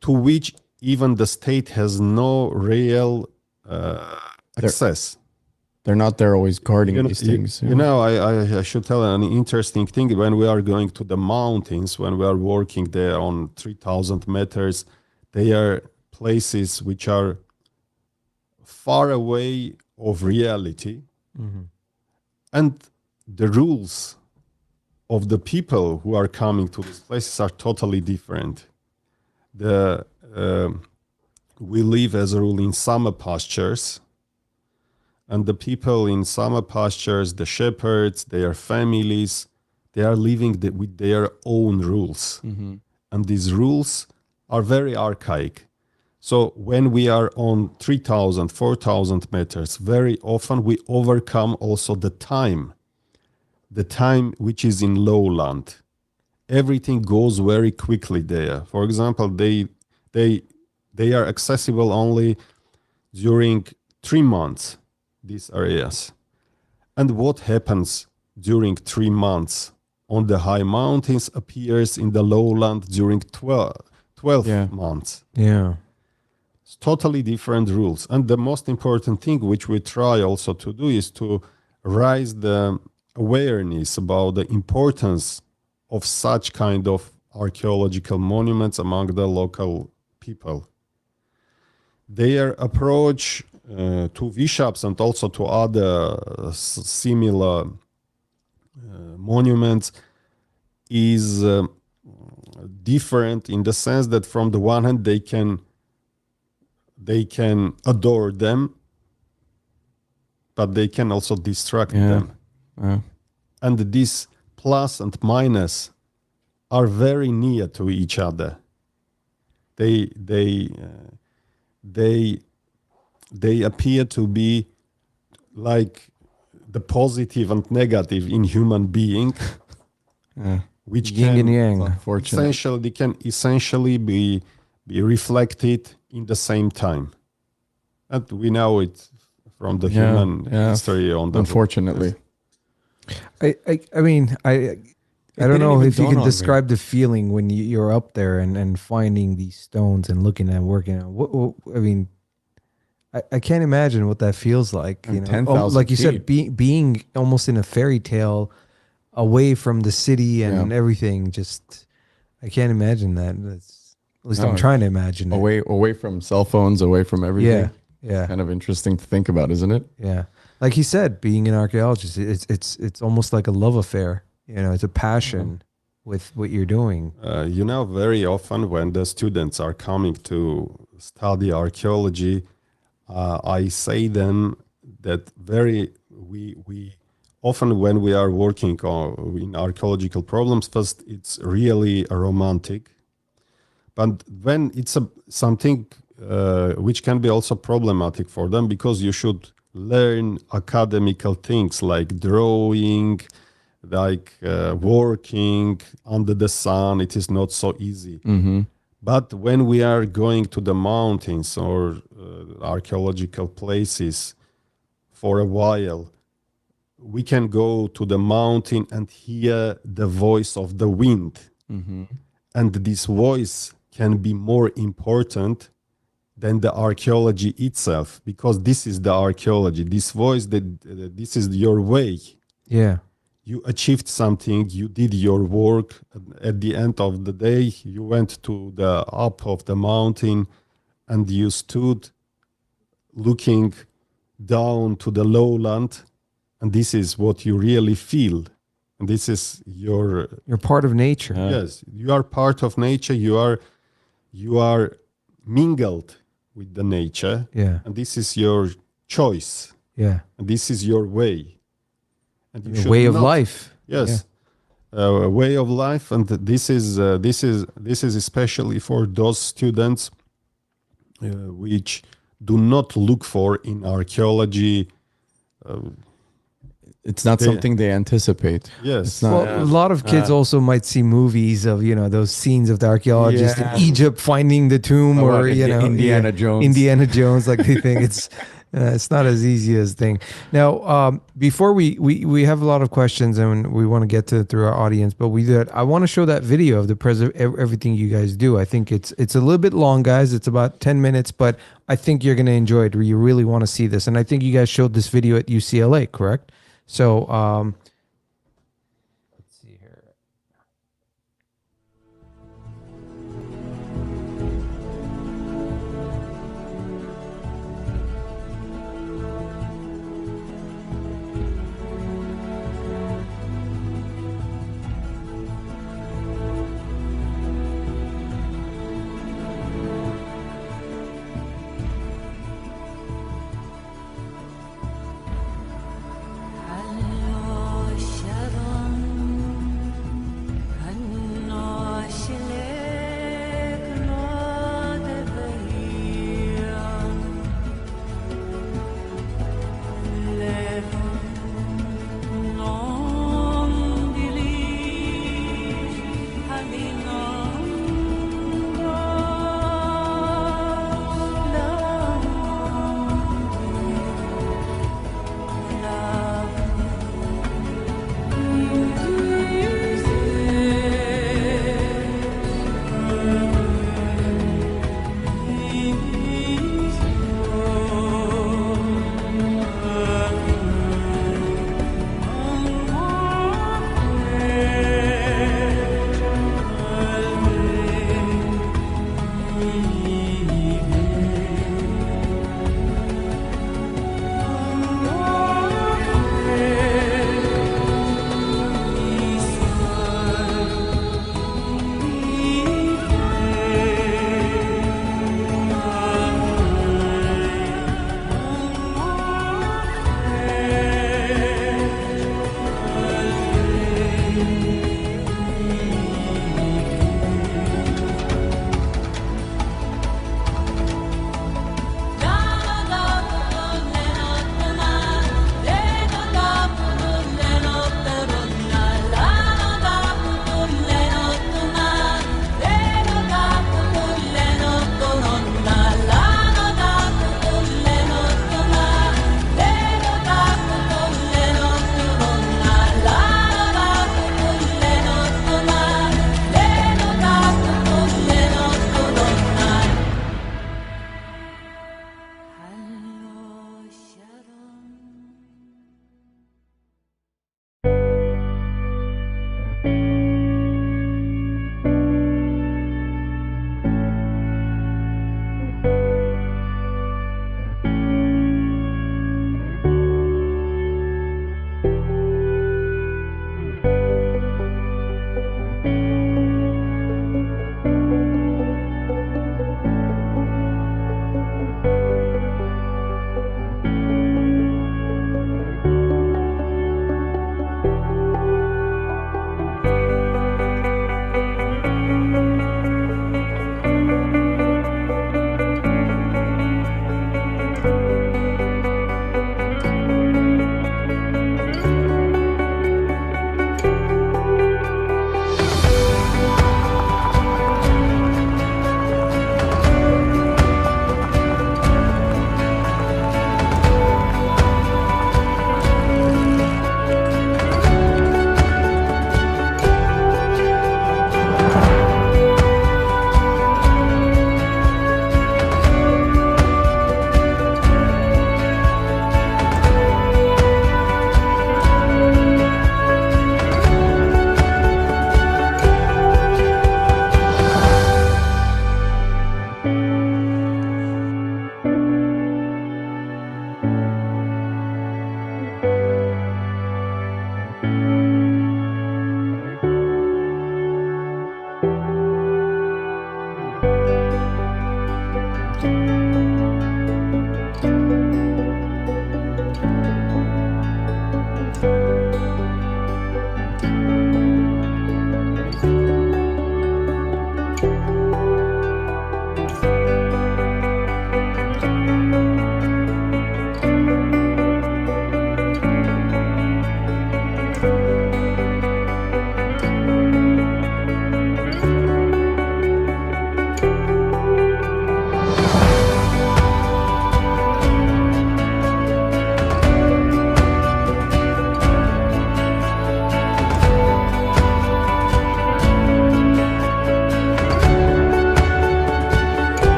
to which even the state has no real access. They're not there always guarding these things. I should tell an interesting thing. When we are going to the mountains, when we are working there on 3,000 meters, they are places which are far away of reality. Mm-hmm. And the rules of the people who are coming to these places are totally different. We live as a rule in summer pastures, and the people in summer pastures, the shepherds, their families, they are living with their own rules. Mm-hmm. And these rules are very archaic. So when we are on 3,000, 4,000 meters, very often we overcome also the time which is in lowland. Everything goes very quickly there. For example, they are accessible only during 3 months, these areas. And what happens during 3 months on the high mountains appears in the lowland during 12 months. Yeah. It's totally different rules. And the most important thing which we try also to do is to raise the awareness about the importance of such kind of archaeological monuments among the local people. Their approach to Vishaps and also to other similar monuments is different in the sense that from the one hand they can adore them, but they can also distract them. And this plus and minus are very near to each other. They appear to be like the positive and negative in human being, which yin and yang. can essentially be reflected in the same time. And we know it from the human history on the unfortunately. I mean, I don't know if you can describe the feeling when you're up there and finding these stones and looking and working on. What I mean, I can't imagine what that feels like. You know, 10,000 like you said, feet. being almost in a fairy tale, away from the city and everything. Just I can't imagine that. At least I'm trying to imagine it. Away from cell phones, away from everything. Yeah. Yeah. Kind of interesting to think about, isn't it? Yeah. Like he said, being an archaeologist, it's almost like a love affair. You know, it's a passion with what you're doing. Very often when the students are coming to study archaeology, I say them that we often when we are working in archaeological problems, first it's really romantic, but when it's something which can be also problematic for them, because you should learn academical things like drawing, like working under the sun. It is not so easy. But when we are going to the mountains or archaeological places for a while, we can go to the mountain and hear the voice of the wind. And this voice can be more important than the archaeology itself, because this is the archaeology. This voice, this is your way. Yeah. You achieved something, you did your work. At the end of the day, you went to the up of the mountain and you stood looking down to the lowland, and this is what you really feel. And this is your... You're part of nature. Yes, you are part of nature. You are mingled with the nature. Yeah. And this is your choice. Yeah. And this is your way. And you The should way of not- life. Yes, a way of life, and this is especially for those students which do not look for in archaeology. It's not something they anticipate. Yes, It's not. Well, a lot of kids also might see movies of, you know, those scenes of the archaeologists Yeah. in Egypt finding the tomb, Oh, or, right, you know, Indiana Jones. Indiana Jones, like they think it's not as easy as thing. Now, before we have a lot of questions and we want to get to through our audience, but I want to show that video of the everything you guys do. I think it's a little bit long, guys. It's about 10 minutes, but I think you're going to enjoy it. You really want to see this. And I think you guys showed this video at UCLA, correct? So, let's see here.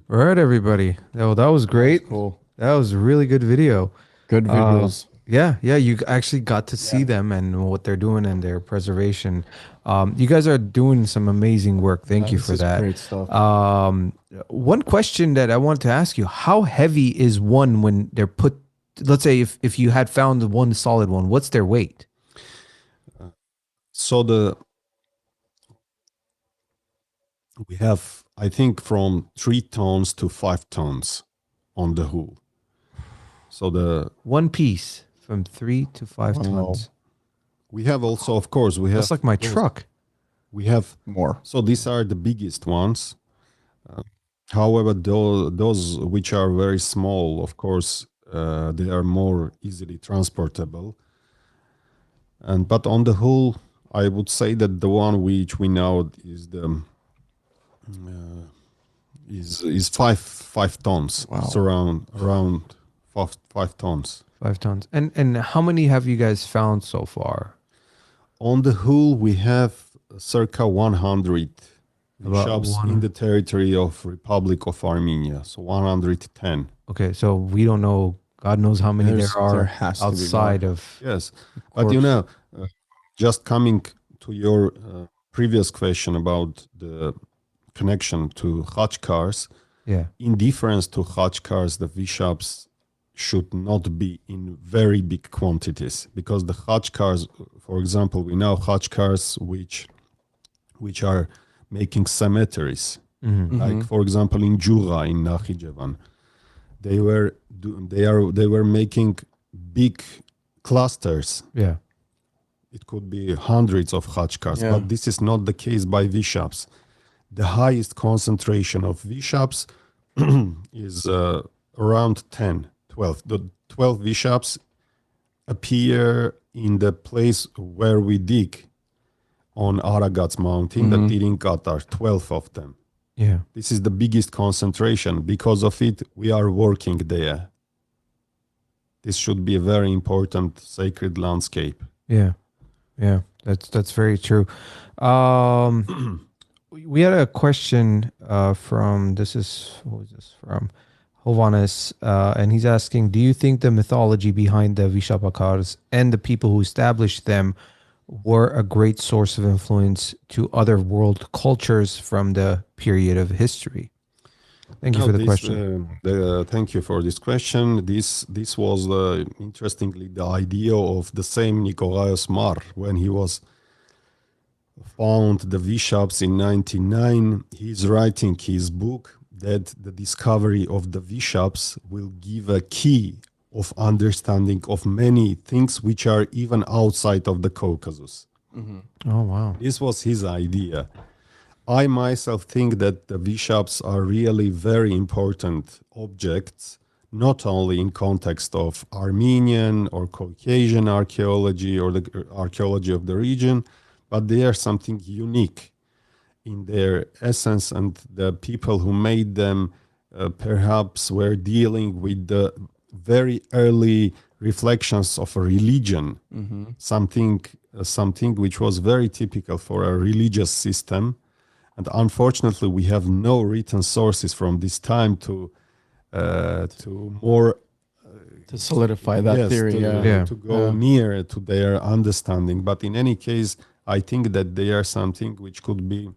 All right, everybody. Oh, that was great. Cool. That was a really good video. Good videos. Yeah, you actually got to see them and what they're doing and their preservation. You guys are doing some amazing work. Thank you This for is that. great stuff. One question that I wanted to ask you: how heavy is one when they're put? Let's say if you had found the one solid one, what's their weight? So we have, I think, from 3 tons to 5 tons on the whole. So One piece from 3 to 5 Wow. tons. we have also, of course, we have. That's like my truck. We have. More. So these are the biggest ones. However, those which are very small, of course, they are more easily transportable. But on the whole, I would say that the one which we know is the is 5 tons. Wow. It's around 5 tons. 5 tons. And how many have you guys found so far? On the whole, we have circa 100 About shops one- in the territory of Republic of Armenia. So 110. Okay, so we don't know. God knows how many There there has are to be outside of. Yes, but you know, just coming to your previous question about the connection to Hrajs, Yeah. in difference to Hrajs, the Vishaps should not be in very big quantities, because the Hrajs, for example, we know Hrajs which are making cemeteries, like for example in Jura in Nakhijevan, they were making big clusters. Yeah. It could be hundreds of Hrajs, Yeah. but this is not the case by Vishaps. The highest concentration of Vishaps is around 10, 12. The 12 Vishaps appear in the place where we dig on Aragats mountain, the Tirinkatar, 12 of them. Yeah. This is the biggest concentration. Because of it, we are working there. This should be a very important sacred landscape. Yeah. Yeah. That's very true. We had a question from, who is this from? Hovannes, and he's asking, do you think the mythology behind the Vishapakars and the people who established them were a great source of influence to other world cultures from the period of history? Thank you for the question. Thank you for this question. This was interestingly the idea of the same Nicolaus Mar when he was found the Vishaps in 1909. He's writing his book that the discovery of the Vishaps will give a key of understanding of many things which are even outside of the Caucasus. Oh, wow. This was his idea. I myself think that the Vishaps are really very important objects, not only in context of Armenian or Caucasian archaeology or the archaeology of the region, but they are something unique in their essence, and the people who made them perhaps were dealing with the very early reflections of a religion, something which was very typical for a religious system. And unfortunately, we have no written sources from this time to more To solidify that theory. to go near to their understanding. But in any case, I think that they are something which could be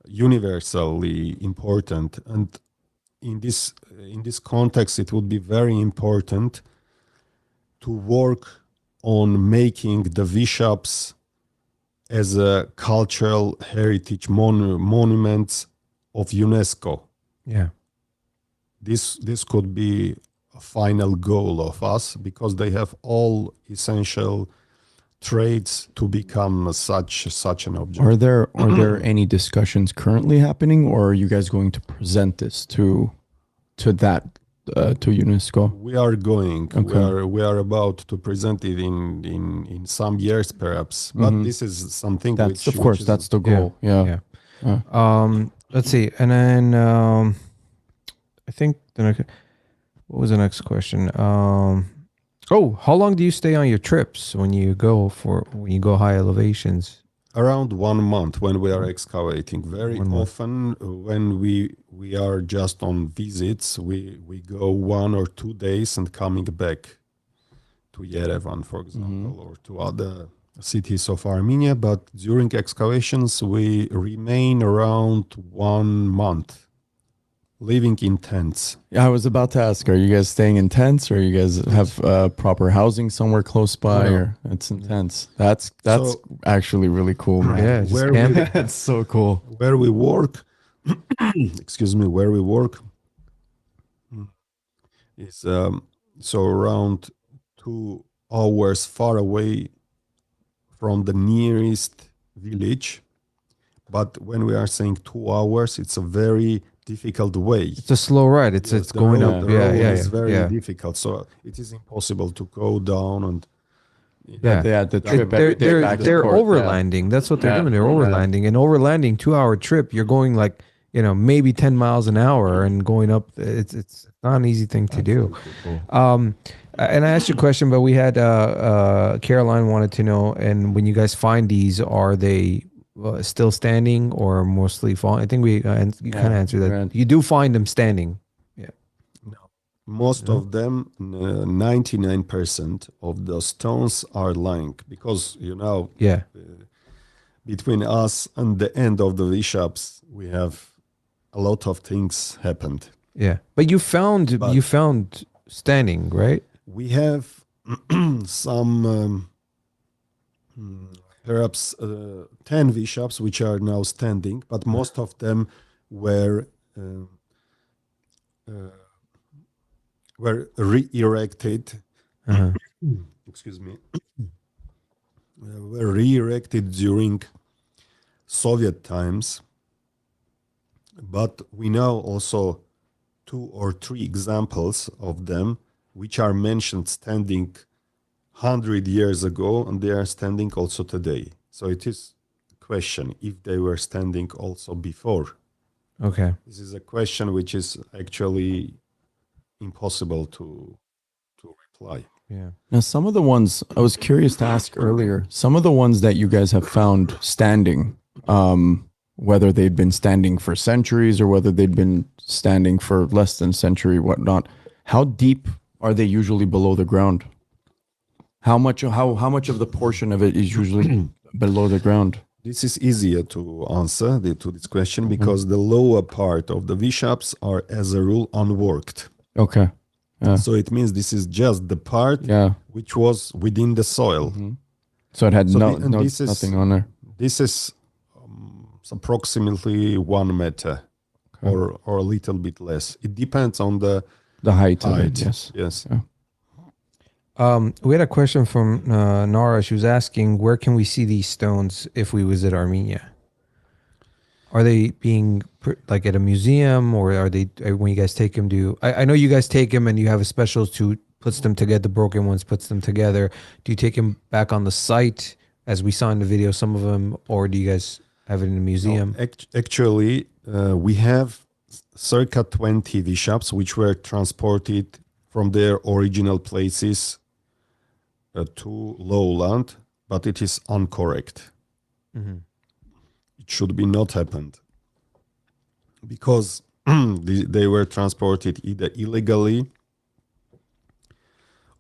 universally important. And in this context, it would be very important to work on making the Vishaps as a cultural heritage monuments of UNESCO. Yeah. This could be a final goal of us, because they have all essential traits to become such an object. Are there any discussions currently happening, or are you guys going to present this to UNESCO? We are going. Okay. We are about to present it in some years, perhaps. But this is something That's which, of course which is- that's the goal. Yeah. Let's see. And then I think what was the next question? How long do you stay on your trips when you go high elevations? around 1 month when we are excavating. Very 1 month. often when we are just on visits, we go 1 or 2 days and coming back to Yerevan, for example, or to other cities of Armenia. But during excavations, we remain around 1 month, living in tents. Yeah, I was about to ask, are you guys staying in tents, or you guys have proper housing somewhere close by? No. Or it's in tents. That's So- actually really cool, man. Yeah, just Where camp. That's so cool. Where we work, excuse me, where we work is so around 2 hours far away from the nearest village. But when we are saying 2 hours, it's a very difficult way. It's a slow ride. It's Yes, it's the going road- up. the Yeah, road yeah, is yeah. very yeah. difficult. So it is impossible to go down and Yeah. Yeah, the trip They're every day back and they're forth, yeah. overlanding. That's what they're Yeah, doing. They're yeah. overlanding. An overlanding 2 hour trip. You're going like maybe 10 miles an hour and going up. It's not an easy thing to do. And I asked you a question, but we had Caroline wanted to know. And when you guys find these, are they still standing or mostly falling? I think you kind of answered that. right. You do find them standing. most of them, 99% of the stones are lying because, Yeah. between us and the end of the Vishaps, we have a lot of things happened. Yeah. But you found standing, right? We have some perhaps 10 Vishaps which are now standing, but most of them were re-erected. Uh-huh. Excuse me. Were re-erected during Soviet times, but we know also 2 or 3 examples of them which are mentioned standing 100 years ago, and they are standing also today. So it is a question if they were standing also before. Okay. This is a question which is actually impossible to reply. Yeah. Now, some of the ones I was curious to ask earlier, some of the ones that you guys have found standing, whether they'd been standing for centuries or whether they'd been standing for less than a century, whatnot, how deep are they usually below the ground? How much of the portion of it is usually below the ground? This is easier to answer to this question because the lower part of the Vishaps are, as a rule, unworked. Okay. So it means this is just the part Yeah. which was within the soil. So it had So and this is- nothing on there. This is approximately 1 meter or a little bit less. It depends on the The height of height. it, yes. Yes. We had a question from Nara. She was asking, where can we see these stones if we visit Armenia? Are they being like at a museum, or are they when you guys take them to? I know you guys take them and you have a specialist who puts them together. The broken ones puts them together. Do you take them back on the site, as we saw in the video, some of them, or do you guys have it in a museum? Actually, we have circa 20 Vishaps which were transported from their original places to lowland, but it is incorrect. It should be not happened because they were transported either illegally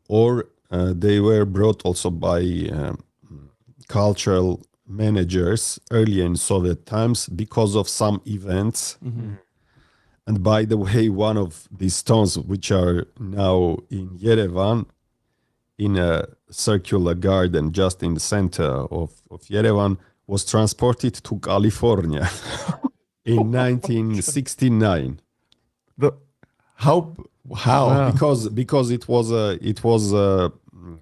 or they were brought also by cultural managers earlier in Soviet times because of some events. And by the way, one of these stones, which are now in Yerevan, in a circular garden just in the center of Yerevan, was transported to California in 1969. How? Because it was a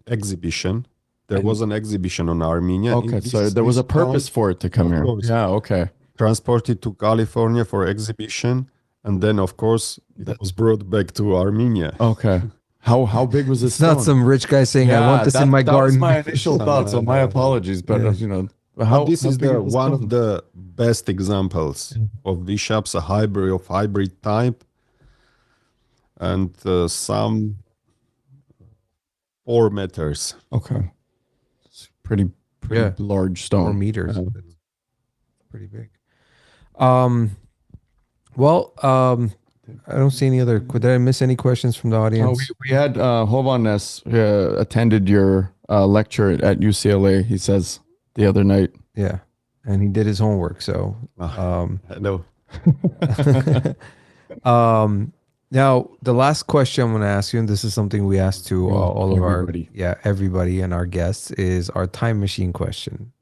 exhibition. There was an exhibition on Armenia. Okay, so there was a purpose for it to come here. course. Yeah, okay. Transported to California for exhibition, and then of course it was brought back to Armenia. Okay. How big was this It's not stone? some rich guy saying, "I want this in my that garden." was my initial thought, so my apologies. But This is big one stone? of the best examples of Vishaps, a hybrid type, and some 4 meters. Okay. It's pretty large 4 stone. meters. Uh-huh. That's pretty big. Well, I don't see any other. Did I miss any questions from the Oh, audience? we had Hovannes attended your lecture at UCLA, he says, the other night. Yeah, and he did his homework. So, No. now the last question I'm going to ask you, and this is something we asked to all of everybody. everybody and our guests, is our time machine question.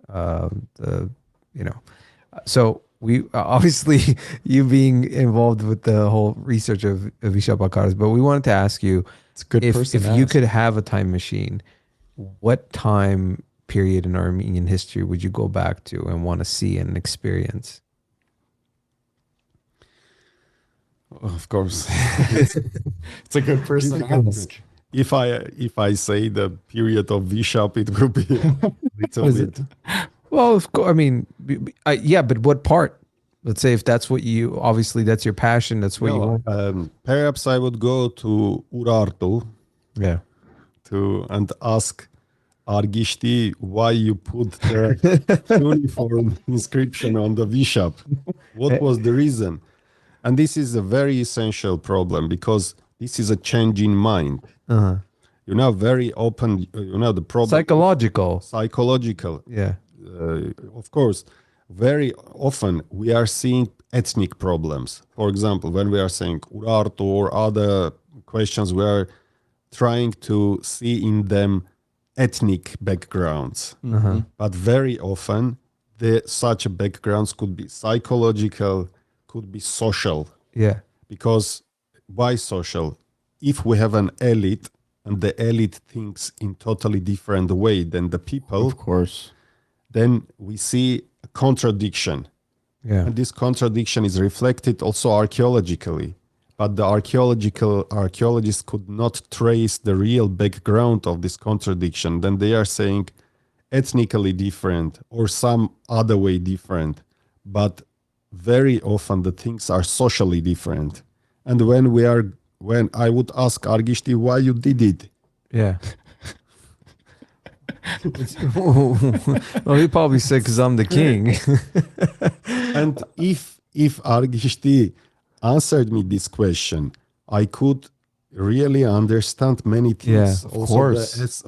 So we obviously you being involved with the whole research of Vishapakars, but we wanted to ask you, It's a good if person to you ask. could have a time machine, what time period in Armenian history would you go back to and want to see and experience? Of course. It's a good person to ask. If I say the period of Vishap, it will be a little bit. Well, of course, I mean, yeah, but what part? Let's say if that's what you, obviously that's your passion, that's what you want. Perhaps I would go to Urartu Yeah. and ask Argishti why you put the uniform inscription on the Vishap. What was the reason? And this is a very essential problem because this is a change in mind. Uh-huh. Very open, the problem. Psychological. Yeah. Of course, very often we are seeing ethnic problems. For example, when we are saying Urartu or other questions, we are trying to see in them ethnic backgrounds. Uh-huh. But very often, such backgrounds could be psychological, could be social. Yeah. Because why social? If we have an elite and the elite thinks in totally different way than the people, Of course. then we see a contradiction. Yeah. And this contradiction is reflected also archaeologically. But the archaeologists could not trace the real background of this contradiction. Then they are saying ethnically different or some other way different. But very often the things are socially different. And when I would ask Argishti why you did it, Yeah. Well, he probably said because I'm the king. and if Argishti answered me this question, I could really understand many things. Yeah, of also course.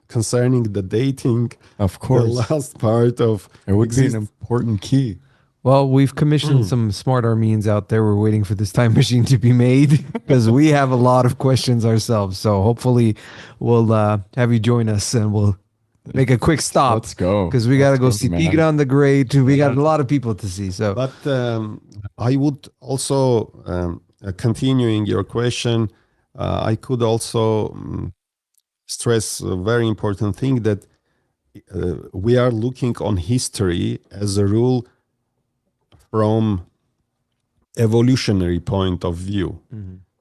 Concerning the dating, Of course. the last part of It would be an important key. Well, we've commissioned some smart Armenians out there. We're waiting for this time machine to be made because we have a lot of questions ourselves. So hopefully we'll have you join us and we'll make a quick stop. Let's go. Because we got to go Let's see man. Tigran the Great. We got a lot of people to see. So, But I would also, continuing your question, I could also stress a very important thing that we are looking on history as a rule from evolutionary point of view,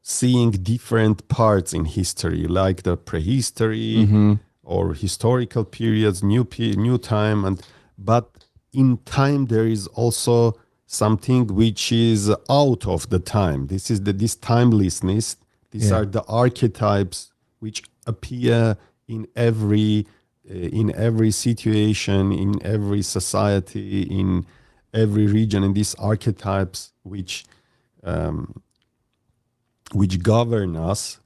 seeing different parts in history, like the prehistory or historical periods, new time, but in time there is also something which is out of the time. This is this timelessness. These are the archetypes which appear in every situation, in every society, in every region, and these archetypes which govern us,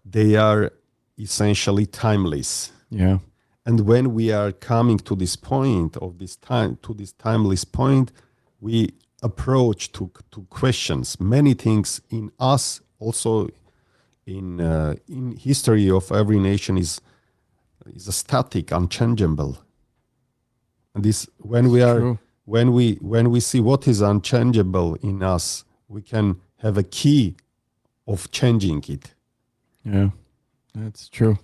they are essentially timeless. Yeah. And when we are coming to this point of this time, to this timeless point, we approach to questions. Many things in us, also in history of every nation, is a static, unchangeable. And this, when we are True. when we see what is unchangeable in us, we can have a key of changing it. Yeah. That's true.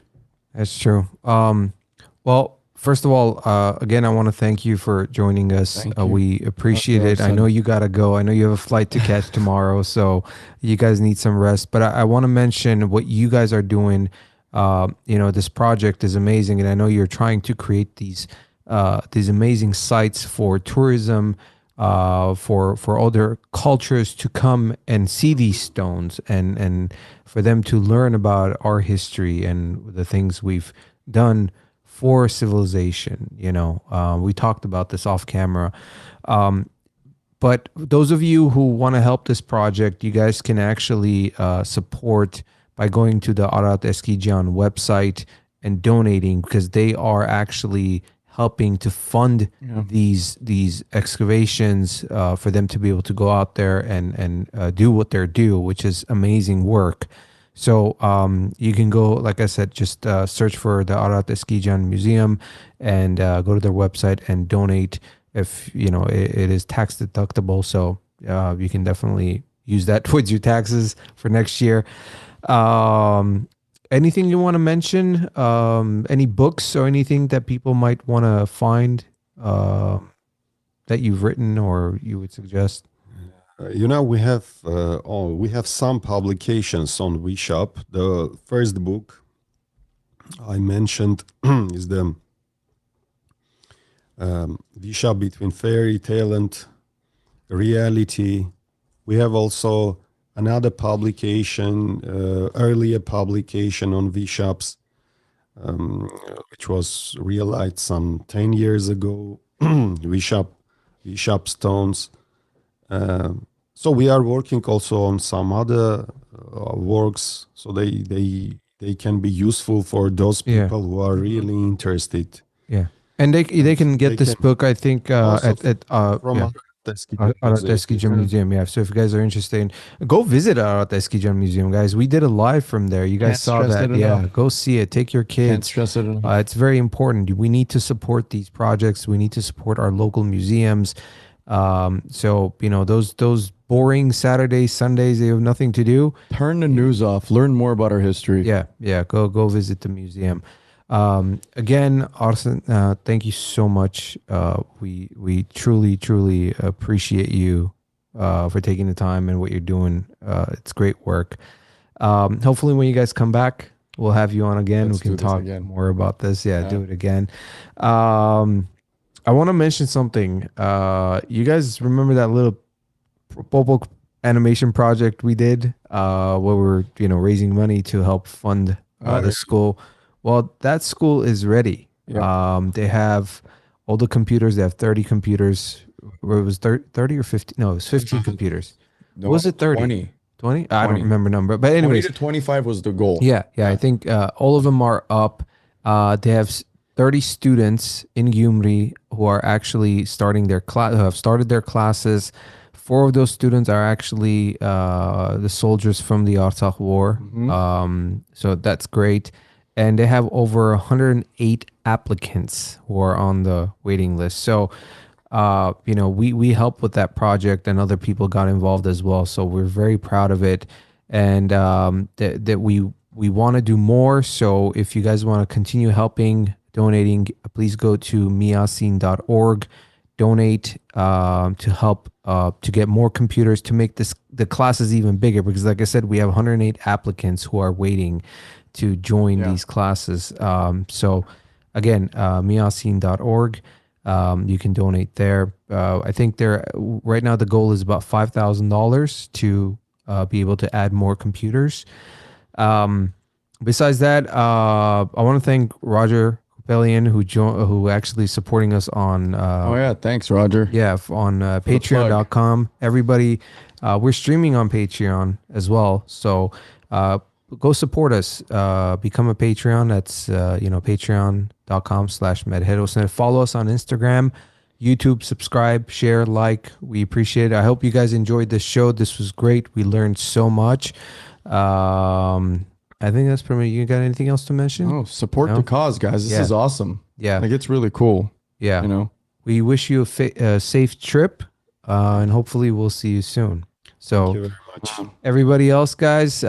that's true. Well, first of all, again, I want to thank you for joining us. Thank you. We appreciate it. I Arsen. know you got to go. I know you have a flight to catch tomorrow, so you guys need some rest. But I want to mention what you guys are doing. This project is amazing, and I know you're trying to create these amazing sites for tourism, for other cultures to come and see these stones, and for them to learn about our history and the things we've done for civilization. We talked about this off camera. But those of you who want to help this project, you guys can actually support by going to the Arat Eskijan website and donating, because they are actually helping to fund these excavations for them to be able to go out there and do what they're due, which is amazing work. So you can go, like I said, just search for the Arat Eskijan Museum and go to their website and donate. If it is tax deductible, so you can definitely use that towards your taxes for next year. Anything you want to mention? Any books or anything that people might want to find that you've written or you would suggest? We have some publications on Vishap. The first book I mentioned is the Vishap between fairy tale and reality. We have also another publication, earlier publication on Vishaps, which was realized some 10 years ago, Vishap stones. So we are working also on some other works, so they can be useful for those people who are really interested. Yeah. And they can get this book, I think, at Arat Eskijan Museum. Yeah. So if you guys are interested, go visit Arat Eskijan Museum, guys. We did a live from there. You guys saw that. Yeah. Go see it. Take your kids. Can't stress it enough. It's very important. We need to support these projects. We need to support our local museums. So those boring Saturdays, Sundays, they have nothing to do. Turn the news off. Learn more about our history. Yeah. Go visit the museum. Again, Arsen, thank you so much. We truly appreciate you for taking the time and what you're doing. It's great work. Hopefully when you guys come back, we'll have you on again. We can talk more about this. Yeah, do it again. I want to mention something. You guys remember that little Bobo animation project we did where we're raising money to help fund the school? Well, that school is ready. They have all the computers. They have 30 computers. Or it was 30 or 50? No, it was 15 computers. No, was it 30? 20? I don't remember number. But anyways. 20 to 25 was the goal. Yeah. I think all of them are up. They have 30 students in Gyumri who are actually starting their class, who have started their classes. 4 of those students are actually the soldiers from the Artsakh War. So that's great. And they have over 108 applicants who are on the waiting list. So, we helped with that project, and other people got involved as well. So we're very proud of it, and that we want to do more. So if you guys want to continue helping, donating, please go to miasin.org, donate to help to get more computers to make the classes even bigger. Because like I said, we have 108 applicants who are waiting to join these classes. So again, miasin.org. You can donate there. I think right now the goal is about $5,000 to be able to add more computers. Besides that, I want to thank Roger Kopelian who actually supporting us on thanks Roger. On patreon.com. Everybody, we're streaming on Patreon as well, so go support us. Become a Patreon. That's patreon.com/medherosner. Follow us on Instagram, YouTube, subscribe, share, like. We appreciate it. I hope you guys enjoyed this show. This was great. We learned so much. I think that's pretty much. You got anything else to mention? Support the cause, guys. This is awesome. Like, it's really cool. We wish you a safe trip, and hopefully we'll see you soon. So Thank you very much. Everybody else, guys,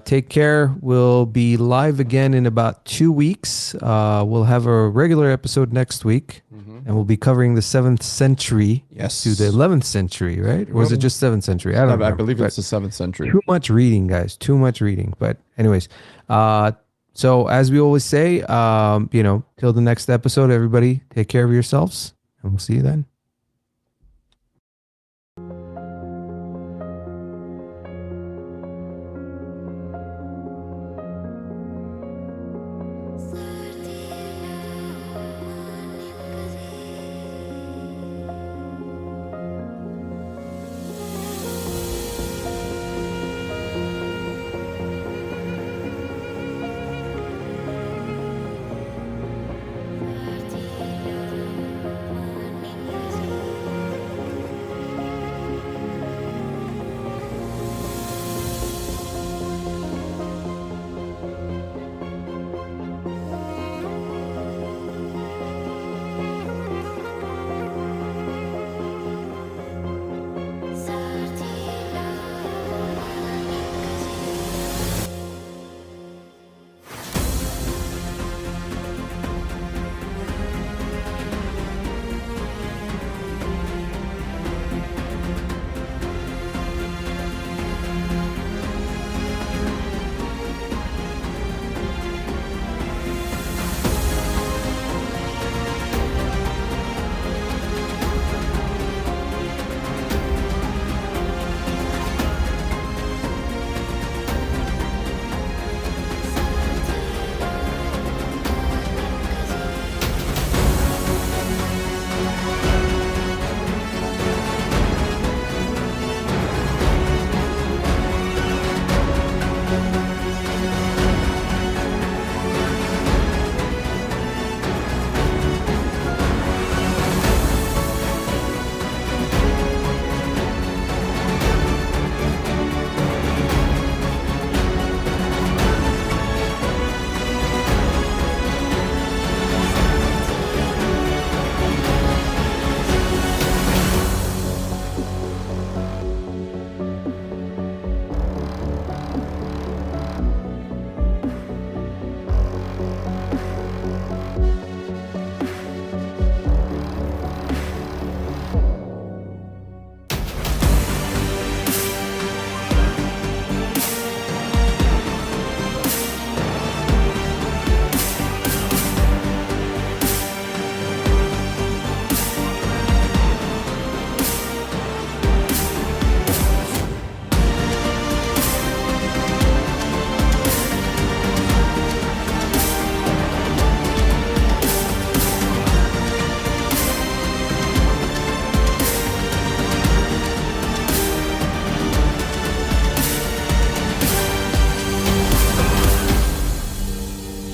take care. We'll be live again in about 2 weeks. We'll have a regular episode next week, and we'll be covering the 7th century to the 11th century, right? Or was it just 7th century? I don't know. I believe it's the 7th century. Too much reading, guys. Too much reading. But anyways, so as we always say, till the next episode, everybody take care of yourselves, and we'll see you then.